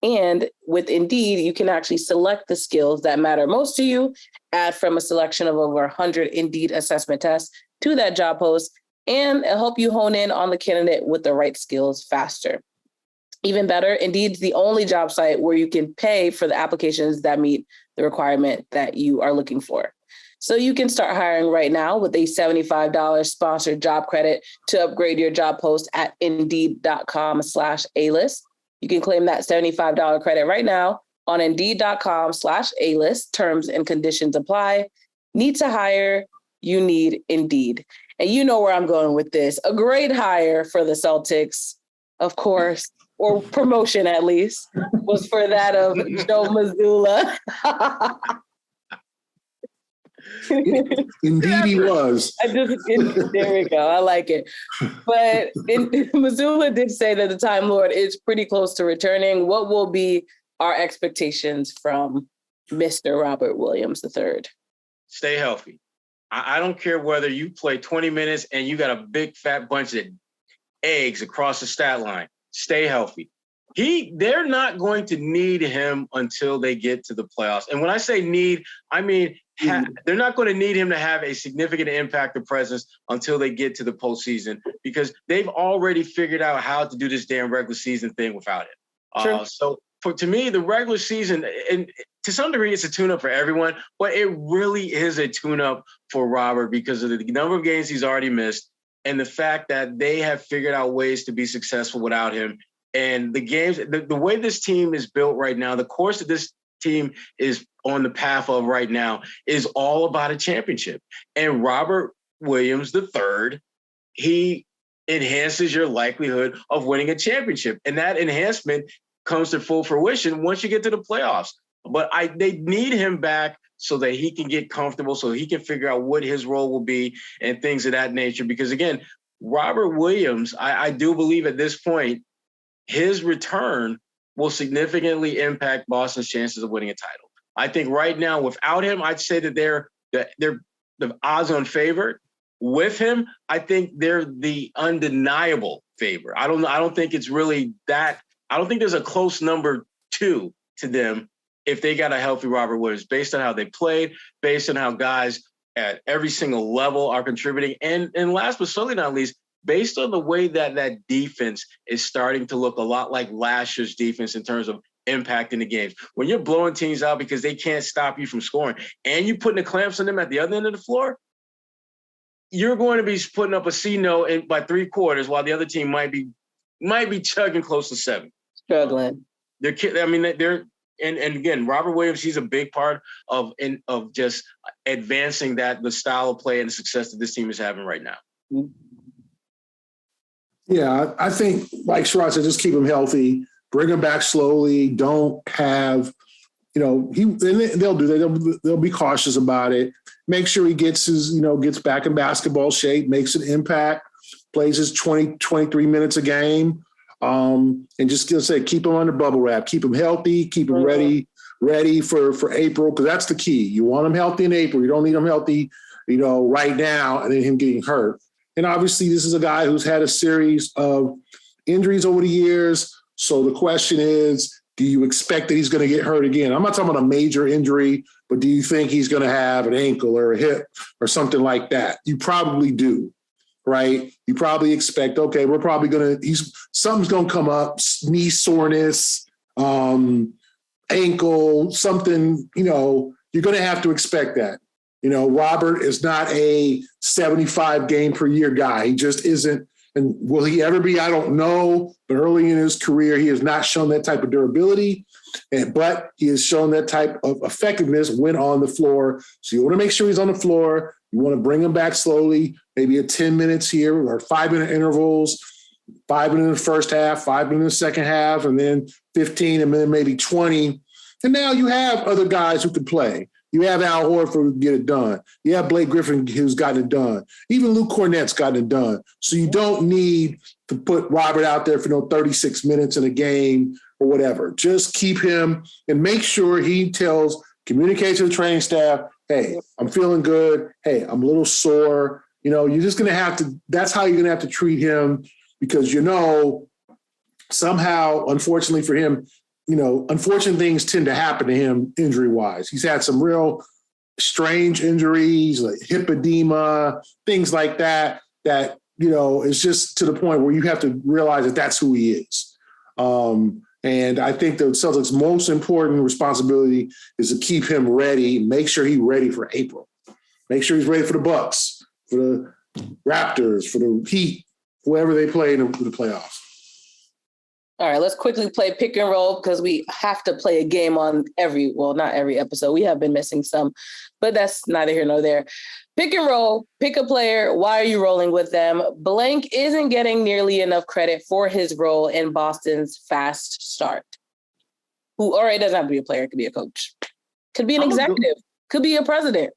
And with Indeed, you can actually select the skills that matter most to you, add from a selection of over 100 Indeed assessment tests to that job post, and help you hone in on the candidate with the right skills faster. Even better, Indeed's the only job site where you can pay for the applications that meet the requirement that you are looking for. So you can start hiring right now with a $75 sponsored job credit to upgrade your job post at Indeed.com/A-list. You can claim that $75 credit right now on Indeed.com/A-list. Terms and conditions apply. Need to hire? You need Indeed. And you know where I'm going with this. A great hire for the Celtics, of course, or promotion at least, was for that of Joe Mazzulla. Indeed he was. There we go. I like it. But Mazzulla did say that the Time Lord is pretty close to returning. What will be our expectations from Mr. Robert Williams III? Stay healthy. I don't care whether you play 20 minutes and you got a big fat bunch of eggs across the stat line. Stay healthy. They're not going to need him until they get to the playoffs. And when I say need, I mean they're not going to need him to have a significant impact or presence until they get to the postseason, because they've already figured out how to do this damn regular season thing without him. Sure. So to me, the regular season, and to some degree, it's a tune-up for everyone, but it really is a tune-up for Robert because of the number of games he's already missed and the fact that they have figured out ways to be successful without him. And the games, the way this team is built right now, the course that this team is on the path of right now is all about a championship. And Robert Williams III, he enhances your likelihood of winning a championship. And that enhancement comes to full fruition once you get to the playoffs. But they need him back so that he can get comfortable, so he can figure out what his role will be and things of that nature. Because again, Robert Williams, I do believe at this point, his return will significantly impact Boston's chances of winning a title. I think right now, without him, I'd say that they're the odds-on favorite. With him, I think they're the undeniable favorite. I don't think it's really that. I don't think there's a close number 2 to them if they got a healthy Robert Williams, based on how they played, based on how guys at every single level are contributing, and last but certainly not least, based on the way that defense is starting to look a lot like last year's defense in terms of impacting the games. When you're blowing teams out because they can't stop you from scoring and you're putting the clamps on them at the other end of the floor, you're going to be putting up a C-note by 3 quarters while the other team might be chugging close to 7. Struggling. They're and again, Robert Williams, he's a big part of just advancing the style of play and the success that this team is having right now. Yeah, I think, like Sherrod said, just keep him healthy, bring him back slowly. Don't have, they'll do that. They'll be cautious about it. Make sure he gets back in basketball shape, makes an impact, plays his 20, 23 minutes a game. And just keep him under bubble wrap, keep him healthy, keep him ready for April, because that's the key. You want him healthy in April. You don't need him healthy, right now, and then him getting hurt. And obviously, this is a guy who's had a series of injuries over the years. So the question is, do you expect that he's going to get hurt again? I'm not talking about a major injury, but do you think he's going to have an ankle or a hip or something like that? You probably do, right? You probably expect, okay, something's going to come up, knee soreness, ankle, something, you're going to have to expect that. Robert is not a 75 game per year guy. He just isn't. And will he ever be? I don't know. But early in his career, he has not shown that type of durability, but he has shown that type of effectiveness when on the floor. So you want to make sure he's on the floor. You want to bring him back slowly, maybe at 10 minutes here or 5-minute intervals, 5 minutes in the first half, 5 minutes in the second half, and then 15 and then maybe 20. And now you have other guys who can play. You have Al Horford who can get it done. You have Blake Griffin who's gotten it done. Even Luke Cornett's gotten it done. So you don't need to put Robert out there for 36 minutes in a game or whatever. Just keep him and make sure he communicates to the training staff, hey, I'm feeling good. Hey, I'm a little sore. You're just going to have to – that's how you're going to have to treat him because, somehow, unfortunately for him – unfortunate things tend to happen to him injury-wise. He's had some real strange injuries, like hip edema, things like that, it's just to the point where you have to realize that that's who he is. And I think the Celtics' most important responsibility is to keep him ready, make sure he's ready for April. Make sure he's ready for the Bucks, for the Raptors, for the Heat, whoever they play in the playoffs. All right, let's quickly play pick and roll because we have to play a game on not every episode. We have been missing some, but that's neither here nor there. Pick and roll, pick a player. Why are you rolling with them? Blank isn't getting nearly enough credit for his role in Boston's fast start. It doesn't have to be a player. It could be a coach. Could be an executive. Could be a president.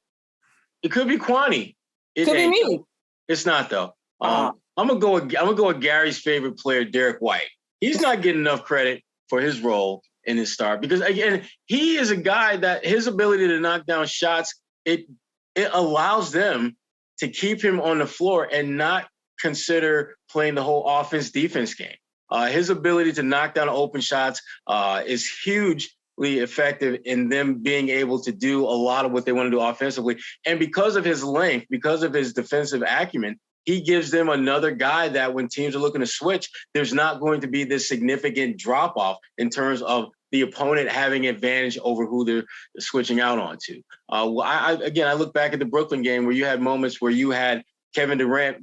It could be Kwani. Could be me. It's not though. I'm gonna go with Gary's favorite player, Derek White. He's not getting enough credit for his role in his start because, again, he is a guy that his ability to knock down shots, it allows them to keep him on the floor and not consider playing the whole offense-defense game. His ability to knock down open shots is hugely effective in them being able to do a lot of what they want to do offensively. And because of his length, because of his defensive acumen, he gives them another guy that when teams are looking to switch, there's not going to be this significant drop-off in terms of the opponent having advantage over who they're switching out onto. I look back at the Brooklyn game where you had moments where you had Kevin Durant,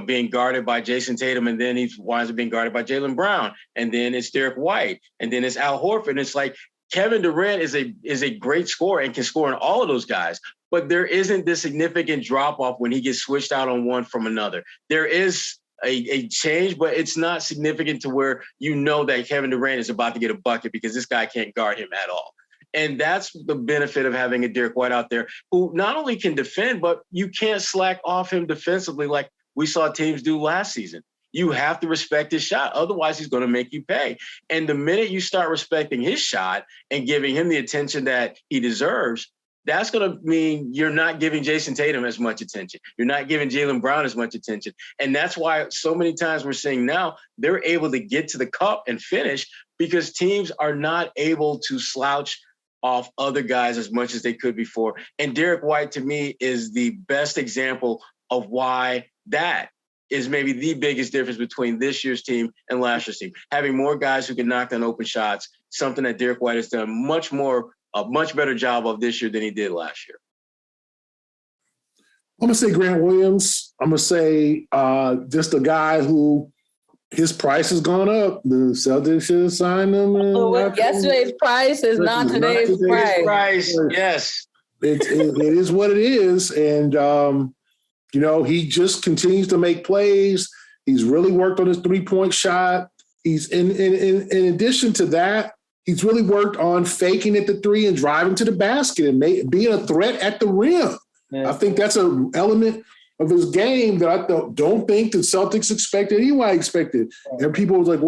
being guarded by Jayson Tatum, and then he winds up being guarded by Jaylen Brown, and then it's Derek White, and then it's Al Horford. And it's like Kevin Durant is a great scorer and can score in all of those guys. But there isn't this significant drop-off when he gets switched out on one from another. There is a change, but it's not significant to where that Kevin Durant is about to get a bucket because this guy can't guard him at all. And that's the benefit of having a Derek White out there who not only can defend, but you can't slack off him defensively like we saw teams do last season. You have to respect his shot. Otherwise, he's going to make you pay. And the minute you start respecting his shot and giving him the attention that he deserves, that's going to mean you're not giving Jayson Tatum as much attention. You're not giving Jaylen Brown as much attention. And that's why so many times we're seeing now they're able to get to the cup and finish because teams are not able to slouch off other guys as much as they could before. And Derek White, to me, is the best example of why that is maybe the biggest difference between this year's team and last year's team. Having more guys who can knock down open shots, something that Derek White has done a much better job of this year than he did last year. I'm going to say Grant Williams. I'm going to say just a guy who his price has gone up. The Celtics should have signed him. Yesterday's price is not today's price. Yes. It is what it is. And, he just continues to make plays. He's really worked on his three-point shot. He's in addition to that, he's really worked on faking at the three and driving to the basket and being a threat at the rim. Yeah. I think that's an element of his game that I don't think the Celtics expected. Anybody expected. And people was like,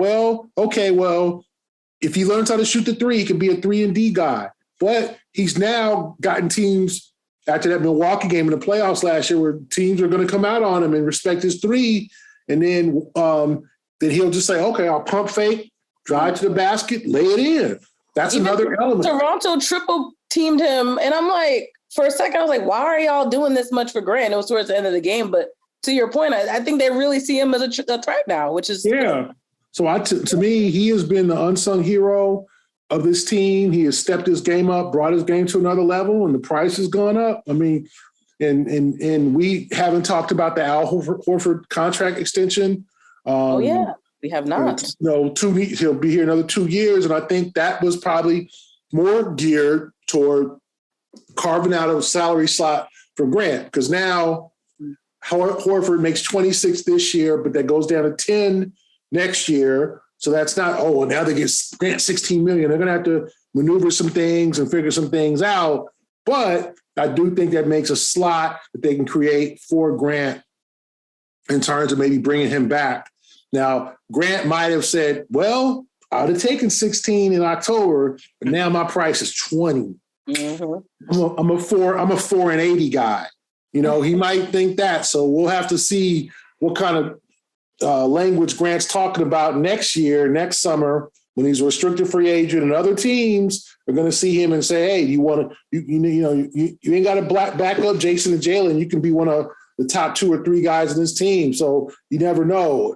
if he learns how to shoot the three, he can be a 3-and-D guy. But he's now gotten teams after that Milwaukee game in the playoffs last year where teams are going to come out on him and respect his three. And then he'll just say, okay, I'll pump fake, drive to the basket, lay it in. That's another element. Toronto triple teamed him. And I'm like, for a second, I was like, why are y'all doing this much for Grant? It was towards the end of the game. But to your point, I think they really see him as a threat now, which is. Yeah. So to me, he has been the unsung hero of this team. He has stepped his game up, brought his game to another level, and the price has gone up. I mean, and we haven't talked about the Al Horford contract extension. We have not. He'll be here another 2 years, and I think that was probably more geared toward carving out a salary slot for Grant, because now Horford makes 26 this year, but that goes down to 10 next year. So that's not, now they get Grant $16 million. They're going to have to maneuver some things and figure some things out. But I do think that makes a slot that they can create for Grant in terms of maybe bringing him back. Now, Grant might have said, well, I would have taken 16 in October, but now my price is 20. Mm-hmm. I'm a 4-and-80 guy. He might think that. So we'll have to see what kind of language Grant's talking about next summer, when he's a restricted free agent, and other teams are going to see him and say, hey, you want to, you ain't got to back up Jayson and Jaylen. You can be one of the top 2 or 3 guys in this team. So you never know.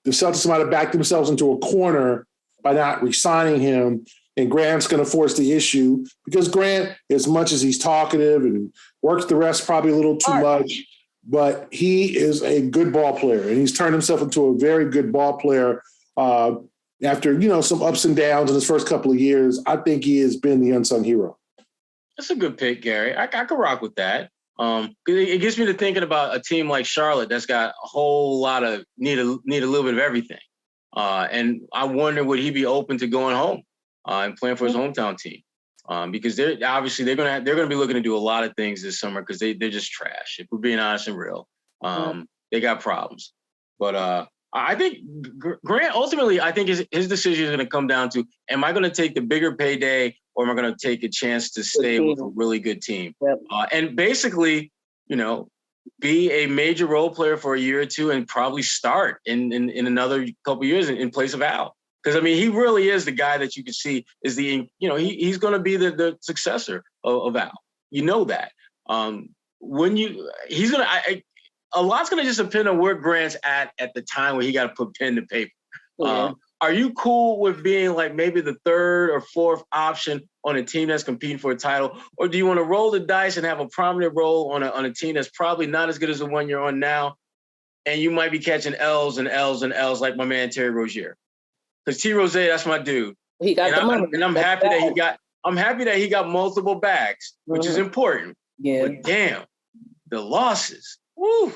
The Celtics might have backed themselves into a corner by not re-signing him. And Grant's going to force the issue, because Grant, as much as he's talkative and works the rest probably a little too much, but he is a good ball player, and he's turned himself into a very good ball player after, some ups and downs in his first couple of years. I think he has been the unsung hero. That's a good pick, Gary. I could rock with that. It gets me to thinking about a team like Charlotte that's got a whole lot of need a little bit of everything. And I wonder, would he be open to going home and playing for his hometown team? Because they're going to be looking to do a lot of things this summer, because they're just trash. If we're being honest and real, they got problems. But I think Grant, ultimately, I think his decision is going to come down to, am I going to take the bigger payday, or am I going to take a chance to stay with a really good team? Yep. And basically, be a major role player for a year or two and probably start in another couple of years in place of Al. Because, he really is the guy that you can see is he's going to be the successor of Al. You know that. A lot's going to just depend on where Grant's at the time where he got to put pen to paper. Yeah. Are you cool with being like maybe the 3rd or 4th option on a team that's competing for a title? Or do you want to roll the dice and have a prominent role on a team that's probably not as good as the one you're on now, and you might be catching L's and L's and L's like my man Terry Rozier? Because T. Rose, that's my dude. He got the money. And I'm happy that he got multiple bags, which is important. Yeah. But damn, the losses. Woo.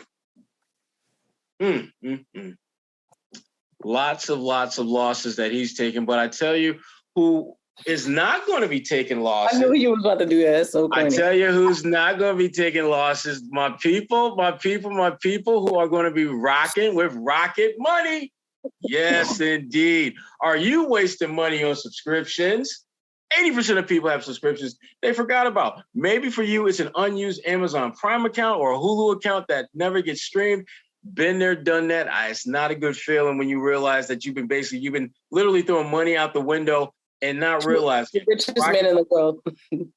Lots of losses that he's taken. But I tell you who is not going to be taking losses. I knew you was about to do that. So I tell you who's not going to be taking losses. My people who are going to be rocking with Rocket money. Yes, indeed. Are you wasting money on subscriptions? 80% of people have subscriptions they forgot about. Maybe for you, it's an unused Amazon Prime account or a Hulu account that never gets streamed. Been there, done that. It's not a good feeling when you realize that you've been literally throwing money out the window and not realize. The richest man in the world.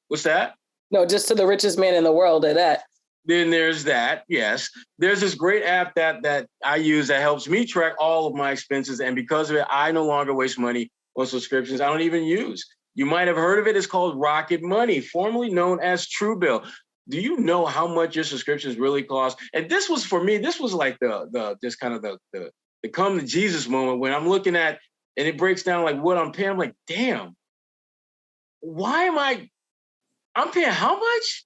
What's that? No, just to the richest man in the world at that. Then there's that, yes. There's this great app that I use that helps me track all of my expenses. And because of it, I no longer waste money on subscriptions I don't even use. You might have heard of it. It's called Rocket Money, formerly known as Truebill. Do you know how much your subscriptions really cost? And this was, for me, this was like the the come to Jesus moment when I'm looking at, and it breaks down like what I'm paying. I'm like, damn, why am I'm paying how much?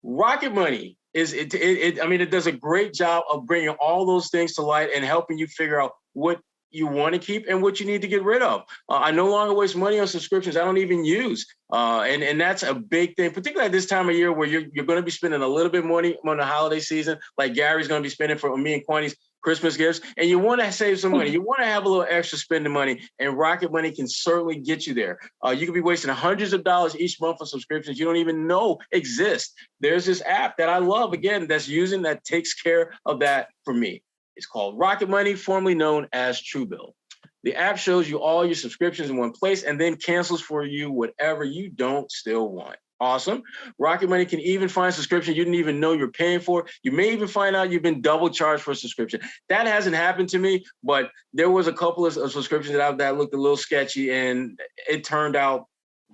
Rocket Money it does a great job of bringing all those things to light and helping you figure out what you want to keep and what you need to get rid of. I no longer waste money on subscriptions I don't even use. And that's a big thing, particularly at this time of year where you're going to be spending a little bit more money on the holiday season, like Gary's going to be spending for me and Quanny's Christmas gifts, and you want to save some money. You want to have a little extra spending money, and Rocket Money can certainly get you there. You could be wasting hundreds of dollars each month on subscriptions you don't even know exist. There's this app that I love, again, that takes care of that for me. It's called Rocket Money, formerly known as Truebill. The app shows you all your subscriptions in one place and then cancels for you whatever you don't still want. Awesome. Rocket Money can even find subscriptions you didn't even know you're paying for. You may even find out you've been double charged for a subscription. That hasn't happened to me, but there was a couple of subscriptions that looked a little sketchy, and it turned out,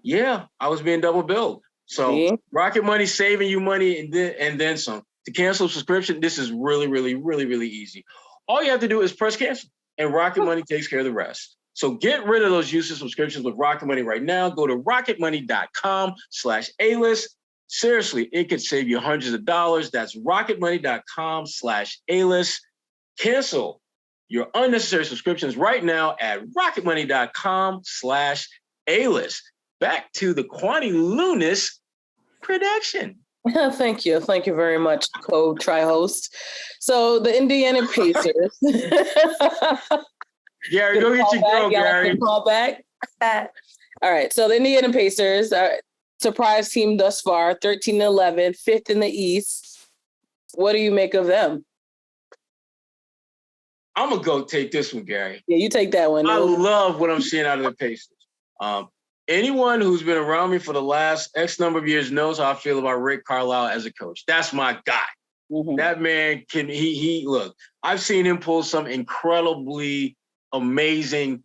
yeah, I was being double billed. So Rocket Money saving you money and then some. To cancel a subscription, this is really, really, really, really easy. All you have to do is press cancel, and Rocket Money takes care of the rest. So get rid of those useless subscriptions with Rocket Money right now. Go to rocketmoney.com/A-list. Seriously, it could save you hundreds of dollars. That's rocketmoney.com/A-list. Cancel your unnecessary subscriptions right now at rocketmoney.com/A-list. Back to the Quanny Lunis production. Thank you. Thank you very much, co-tri-host. So the Indiana Pacers. Gary, go get your girl, Gary. Call back. All right. So the Indiana Pacers are surprise team thus far, 13-11, fifth in the East. What do you make of them? I'm going to go take this one, Gary. Yeah, you take that one. I love what I'm seeing out of the Pacers. Anyone who's been around me for the last X number of years knows how I feel about Rick Carlisle as a coach. That's my guy. Mm-hmm. That man look, I've seen him pull some incredibly amazing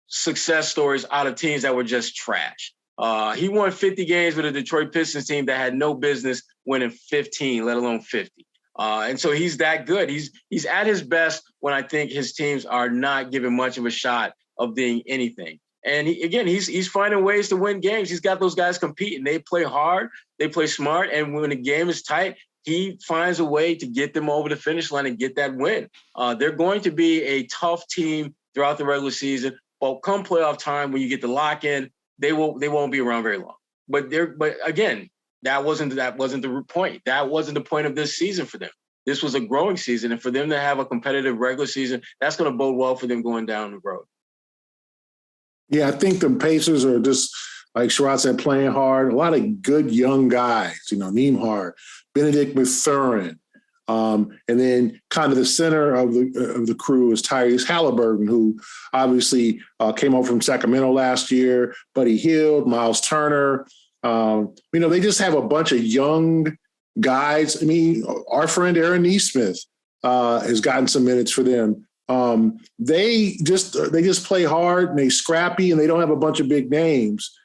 success stories out of teams that were just trash. He won 50 games with a Detroit Pistons team that had no business winning 15, let alone 50. And so he's that good. He's at his best when I think his teams are not giving much of a shot of being anything. And he's finding ways to win games. He's got those guys competing. They play hard, they play smart, and when the game is tight, he finds a way to get them over the finish line and get that win. They're going to be a tough team throughout the regular season, but come playoff time, when you get the lock in, they won't be around very long. But again, that wasn't the point. That wasn't the point of this season for them. This was a growing season, and for them to have a competitive regular season, that's going to bode well for them going down the road. Yeah, I think the Pacers are just, like Sherrod said, playing hard. A lot of good young guys, Nembhard, Benedict Mathurin. And then kind of the center of the crew is Tyrese Halliburton, who obviously came over from Sacramento last year. Buddy Hield, Miles Turner. They just have a bunch of young guys. I mean, our friend Aaron Nesmith has gotten some minutes for them. They just play hard and they scrappy, and they don't have a bunch of big names.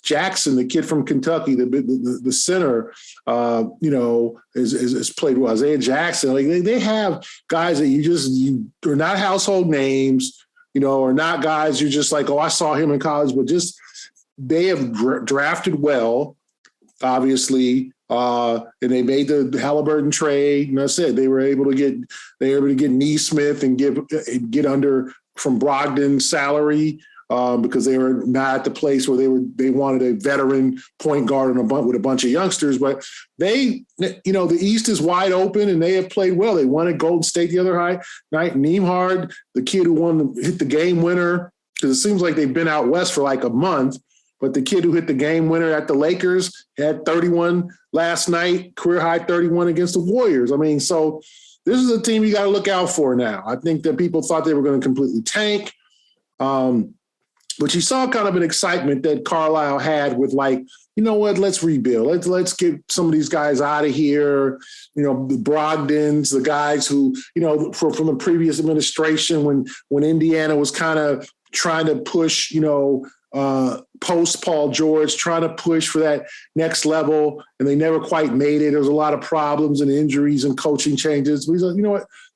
Jackson, the kid from Kentucky, the center, is played well. Isaiah Jackson, they have guys that you are not household names, or not guys you're just like, oh, I saw him in college, but just they have drafted well, obviously. And they made the Halliburton trade. And I said they were able to get Nesmith and get under from Brogdon's salary because they were not at the place where they wanted a veteran point guard with a bunch of youngsters. But the East is wide open and they have played well. They won at Golden State the other night. Nembhard, the kid who hit the game winner, because it seems like they've been out west for like a month. But the kid who hit the game winner at the Lakers had 31 last night, career high 31 against the Warriors. I mean, so this is a team you got to look out for now. I think that people thought they were going to completely tank. But you saw kind of an excitement that Carlisle had with let's rebuild. Let's get some of these guys out of here. The Brogdons, the guys who, from the previous administration when Indiana was kind of trying to push, post Paul George, trying to push for that next level, and they never quite made it. There was a lot of problems and injuries and coaching changes. We said,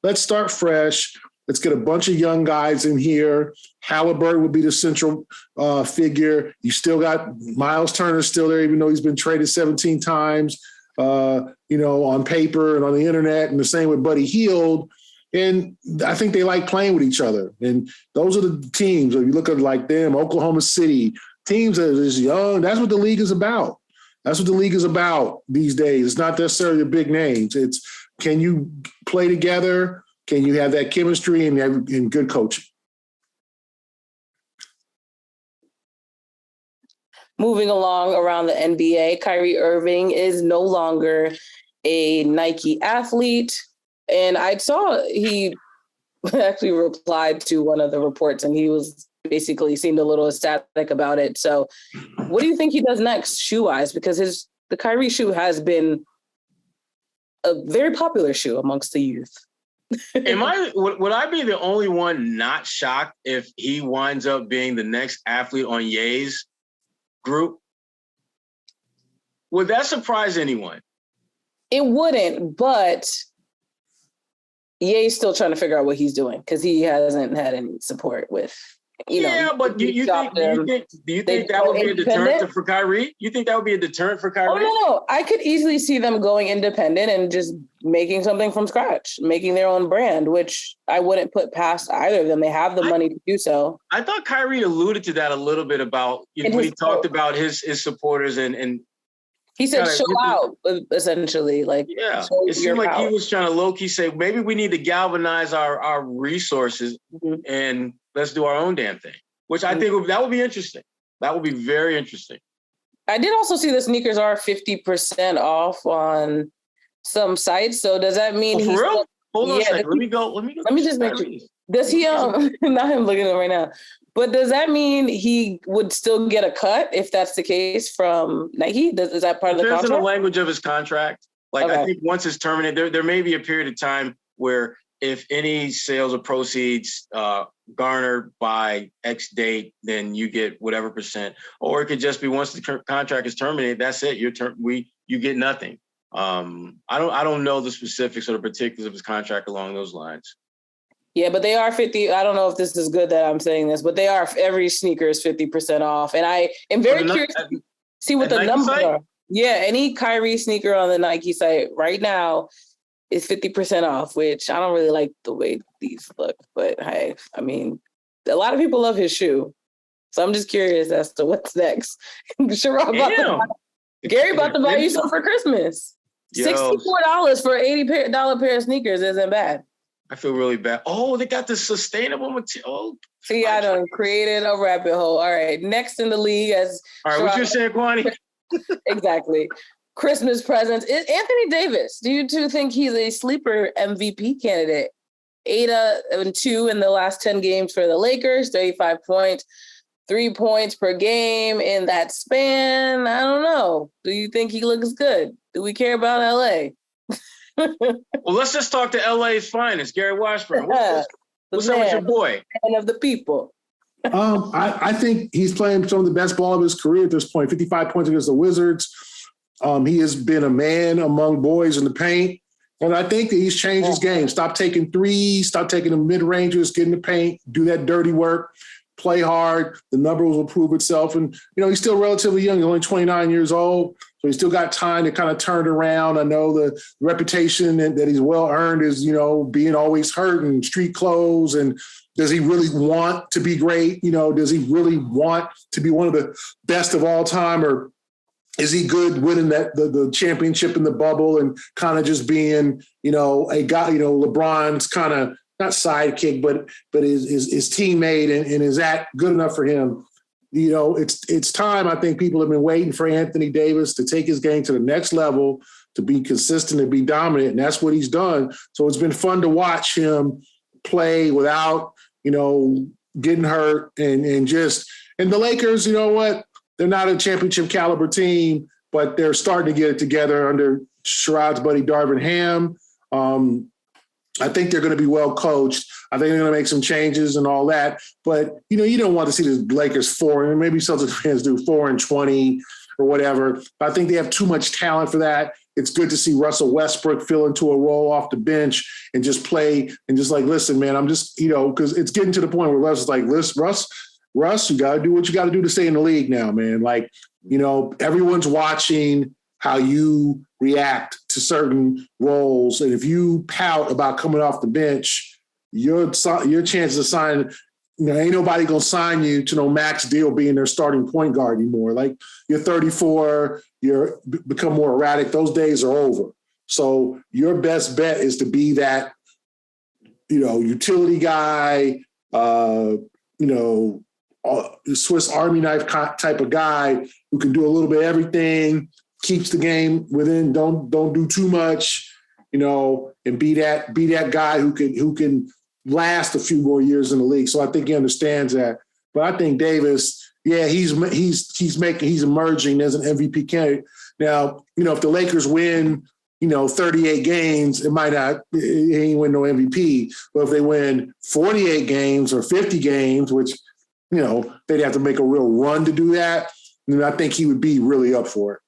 let's start fresh. Let's get a bunch of young guys in here. Halliburton would be the central figure. You still got Miles Turner still there, even though he's been traded 17 times, on paper and on the internet, and the same with Buddy Hield. And I think they like playing with each other. And those are the teams, if you look at like them, Oklahoma City, teams that are just young, that's what the league is about. That's what the league is about these days. It's not necessarily the big names. It's, can you play together? Can you have that chemistry and good coaching? Moving along around the NBA, Kyrie Irving is no longer a Nike athlete. And I saw he actually replied to one of the reports, and he was basically seemed a little ecstatic about it. So what do you think he does next shoe-wise? Because the Kyrie shoe has been a very popular shoe amongst the youth. Would I be the only one not shocked if he winds up being the next athlete on Ye's group? Would that surprise anyone? It wouldn't, but Ye's still trying to figure out what he's doing because he hasn't had any support with, but do you think that would be a deterrent for Kyrie? You think that would be a deterrent for Kyrie? Oh, no. I could easily see them going independent and just making something from scratch, making their own brand, which I wouldn't put past either of them. They have the money to do so. I thought Kyrie alluded to that a little bit about when he talked about his supporters and he said, show out, essentially. It seemed like he was trying to low-key say, maybe we need to galvanize our resources and let's do our own damn thing, which I think that would be interesting. That would be very interesting. I did also see the sneakers are 50% off on some sites. So does that mean for real? Hold on a second. Let me just make sure. Does he, not him looking at it right now, but does that mean he would still get a cut if that's the case from Nike? Is that part of the contract? Depends on the language of his contract. I think once it's terminated, there may be a period of time where if any sales or proceeds garnered by X date, then you get whatever percent. Or it could just be once the contract is terminated, that's it. You get nothing. I don't know the specifics or the particulars of his contract along those lines. Yeah, but they are 50. I don't know if this is good that I'm saying this, but they are, every sneaker is 50% off. And I am very curious to see what the numbers are. Yeah, any Kyrie sneaker on the Nike site right now is 50% off, which I don't really like the way these look. But hey, I mean, a lot of people love his shoe. So I'm just curious as to what's next. Gary about to buy you some for Christmas. $64 for an $80 pair of sneakers isn't bad. I feel really bad. Oh, they got the sustainable material. See, I done created a rabbit hole. All right, next in the league as... All right, what you saying, Kwani? Exactly. Christmas presents. Anthony Davis, do you two think he's a sleeper MVP candidate? 8-2 in the last 10 games for the Lakers, 35 points, 3 points per game in that span. I don't know. Do you think he looks good? Do we care about LA? Well, let's just talk to LA's finest, Gary Washburn. What's up with your boy? Man of the people. I think he's playing some of the best ball of his career at this point. 55 points against the Wizards. He has been a man among boys in the paint. And I think that he's changed his game. Stop taking threes, stop taking the mid-rangers, get in the paint, do that dirty work, play hard. The numbers will prove itself. And, he's still relatively young. He's only 29 years old. So he's still got time to kind of turn it around. I know the reputation that he's well-earned is, being always hurt and street clothes. And does he really want to be great? Does he really want to be one of the best of all time? Or is he good winning the championship in the bubble and kind of just being, a guy, LeBron's kind of not sidekick, but his teammate, and is that good enough for him? It's time. I think people have been waiting for Anthony Davis to take his game to the next level, to be consistent and be dominant, and that's what he's done. So it's been fun to watch him play without, getting hurt and the Lakers, they're not a championship caliber team, but they're starting to get it together under Sherrod's buddy Darvin Ham. I think they're going to be well coached. I think they're going to make some changes and all that. But, you don't want to see the Lakers 4, and maybe Celtics fans do 4-20 or whatever. But I think they have too much talent for that. it's good to see Russell Westbrook fill into a role off the bench and just play and just like, listen, man, I'm just, because it's getting to the point where Russ is like, listen, Russ, you got to do what you got to do to stay in the league now, man. Like, everyone's watching how you react to certain roles. And if you pout about coming off the bench, your chances of signing, ain't nobody going to sign you to no max deal being their starting point guard anymore. Like, you're 34, you're become more erratic. Those days are over. So your best bet is to be that, utility guy, Swiss Army knife type of guy who can do a little bit of everything, keeps the game within, don't do too much, and be that guy who can last a few more years in the league. So I think he understands that. But I think Davis, he's emerging as an MVP candidate. Now, if the Lakers win, 38 games, he ain't win no MVP. But if they win 48 games or 50 games, which, they'd have to make a real run to do that, then I think he would be really up for it.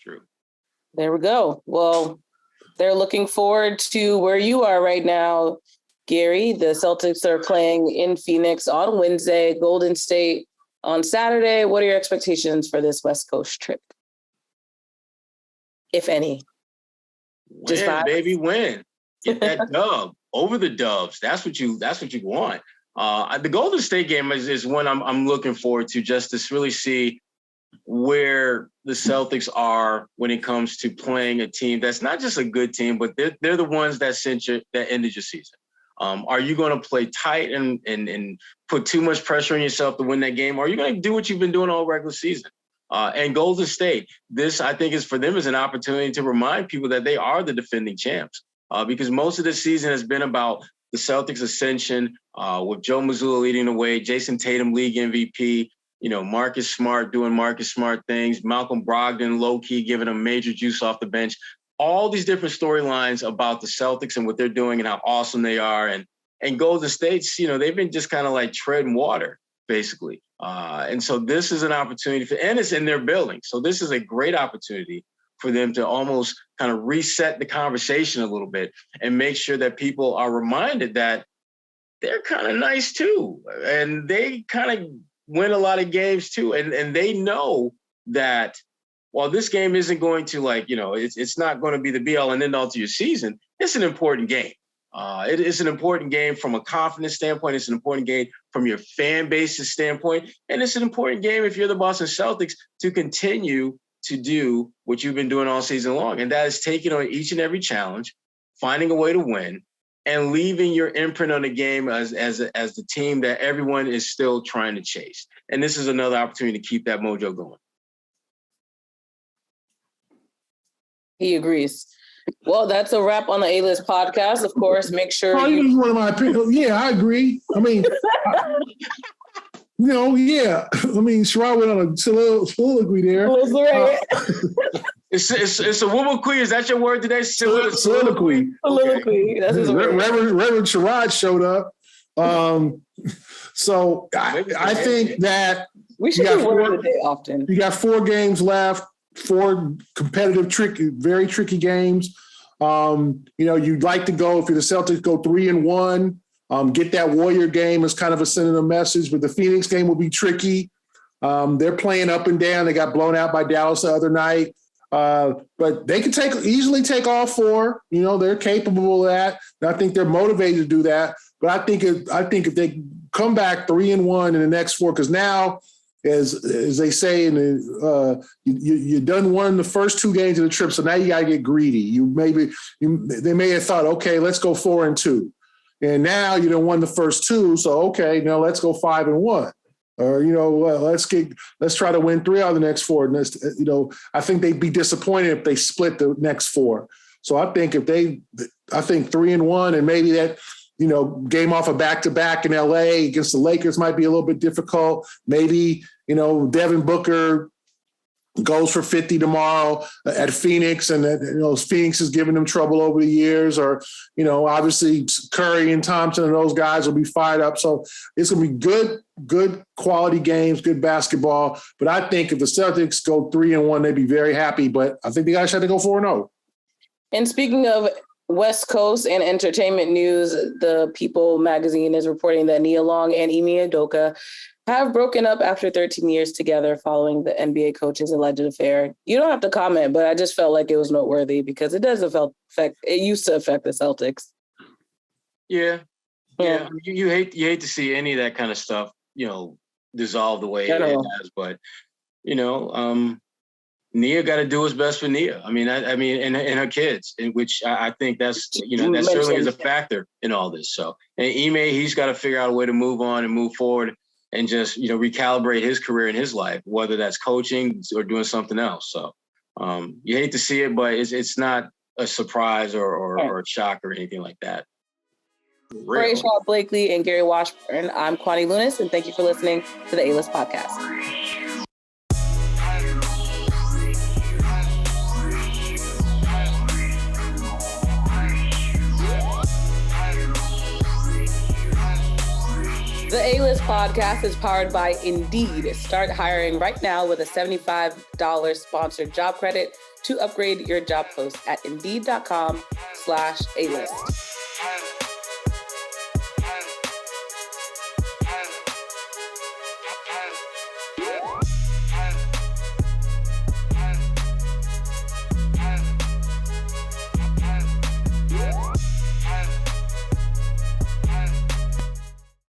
True. There we go. Well, they're looking forward to where you are right now, Gary. The Celtics are playing in Phoenix on Wednesday, Golden State on Saturday. What are your expectations for this West Coast trip, if any? Win, baby, win. Get that dub over the Dubs. That's what you want. The Golden State game is one I'm looking forward to, just to really see where the Celtics are when it comes to playing a team that's not just a good team, but they're the ones that ended your season. Are you going to play tight and put too much pressure on yourself to win that game? Or are you going to do what you've been doing all regular season? And Golden State, this I think is for them as an opportunity to remind people that they are the defending champs, because most of the season has been about the Celtics' ascension, with Joe Mazzulla leading the way, Jayson Tatum league MVP, Marcus Smart doing Marcus Smart things, Malcolm Brogdon low-key giving them major juice off the bench. All these different storylines about the Celtics and what they're doing and how awesome they are. And Golden State's, they've been just kind of like treading water, basically. And so this is an opportunity and it's in their building. So this is a great opportunity for them to almost kind of reset the conversation a little bit and make sure that people are reminded that they're kind of nice too. And they kind of win a lot of games too. And they know that while this game isn't going to it's not going to be the be all and end all to your season, it's an important game. It is an important game from a confidence standpoint. It's an important game from your fan base's standpoint. And it's an important game if you're the Boston Celtics to continue to do what you've been doing all season long. And that is taking on each and every challenge, finding a way to win, and leaving your imprint on the game as the team that everyone is still trying to chase. And this is another opportunity to keep that mojo going. He agrees. Well, that's a wrap on the A-List podcast. Of course, make sure one of my opinions. Yeah, I agree. I mean, yeah. I mean, Sherrod went on a soliloquy there. It's a womanquy. Is that your word today? Soliloquy. Soliloquy. That's his word. Reverend Sherrod showed up. So I think that we should do word of the day often. You got 4 games left. 4 competitive, very tricky games. You'd like to go, if you're the Celtics, go 3-1. Get that Warrior game as kind of a sending a message, but the Phoenix game will be tricky. They're playing up and down. They got blown out by Dallas the other night. But they can easily take all 4. They're capable of that. And I think they're motivated to do that. But I think if they come back 3-1 in the next 4, because now, as they say, you done won the first 2 games of the trip, so now you got to get greedy. They may have thought, okay, let's go 4-2, and now you done won the first 2, so okay, now let's go 5-1, or let's try to win 3 out of the next 4. And I think they'd be disappointed if they split the next 4. So I think 3-1, and maybe that. Game off a back-to-back in LA against the Lakers might be a little bit difficult. Maybe, Devin Booker goes for 50 tomorrow at Phoenix, and Phoenix has given them trouble over the years, or obviously Curry and Thompson and those guys will be fired up. So it's going to be good quality games, good basketball. But I think if the Celtics go 3-1, they'd be very happy. But I think the guys had to go 4-0. And speaking of West Coast and entertainment news, the People magazine is reporting that Nia Long and Ime Udoka have broken up after 13 years together following the NBA coach's alleged affair. You don't have to comment, but I just felt like it was noteworthy because it used to affect the Celtics. Yeah. You hate to see any of that kind of stuff, dissolve the way it has. But Nia got to do what's best for Nia. I mean, and her kids, in which I think that's that certainly is a factor in all this. So, and Ime, he's got to figure out a way to move on and move forward, and just, recalibrate his career and his life, whether that's coaching or doing something else. So you hate to see it, but it's not a surprise or a shock or anything like that. For Rachel Blakely and Gary Washburn, I'm Kwani Lunis, and thank you for listening to the A-List Podcast. The A-List Podcast is powered by Indeed. Start hiring right now with a $75 sponsored job credit to upgrade your job post at Indeed.com/A-List.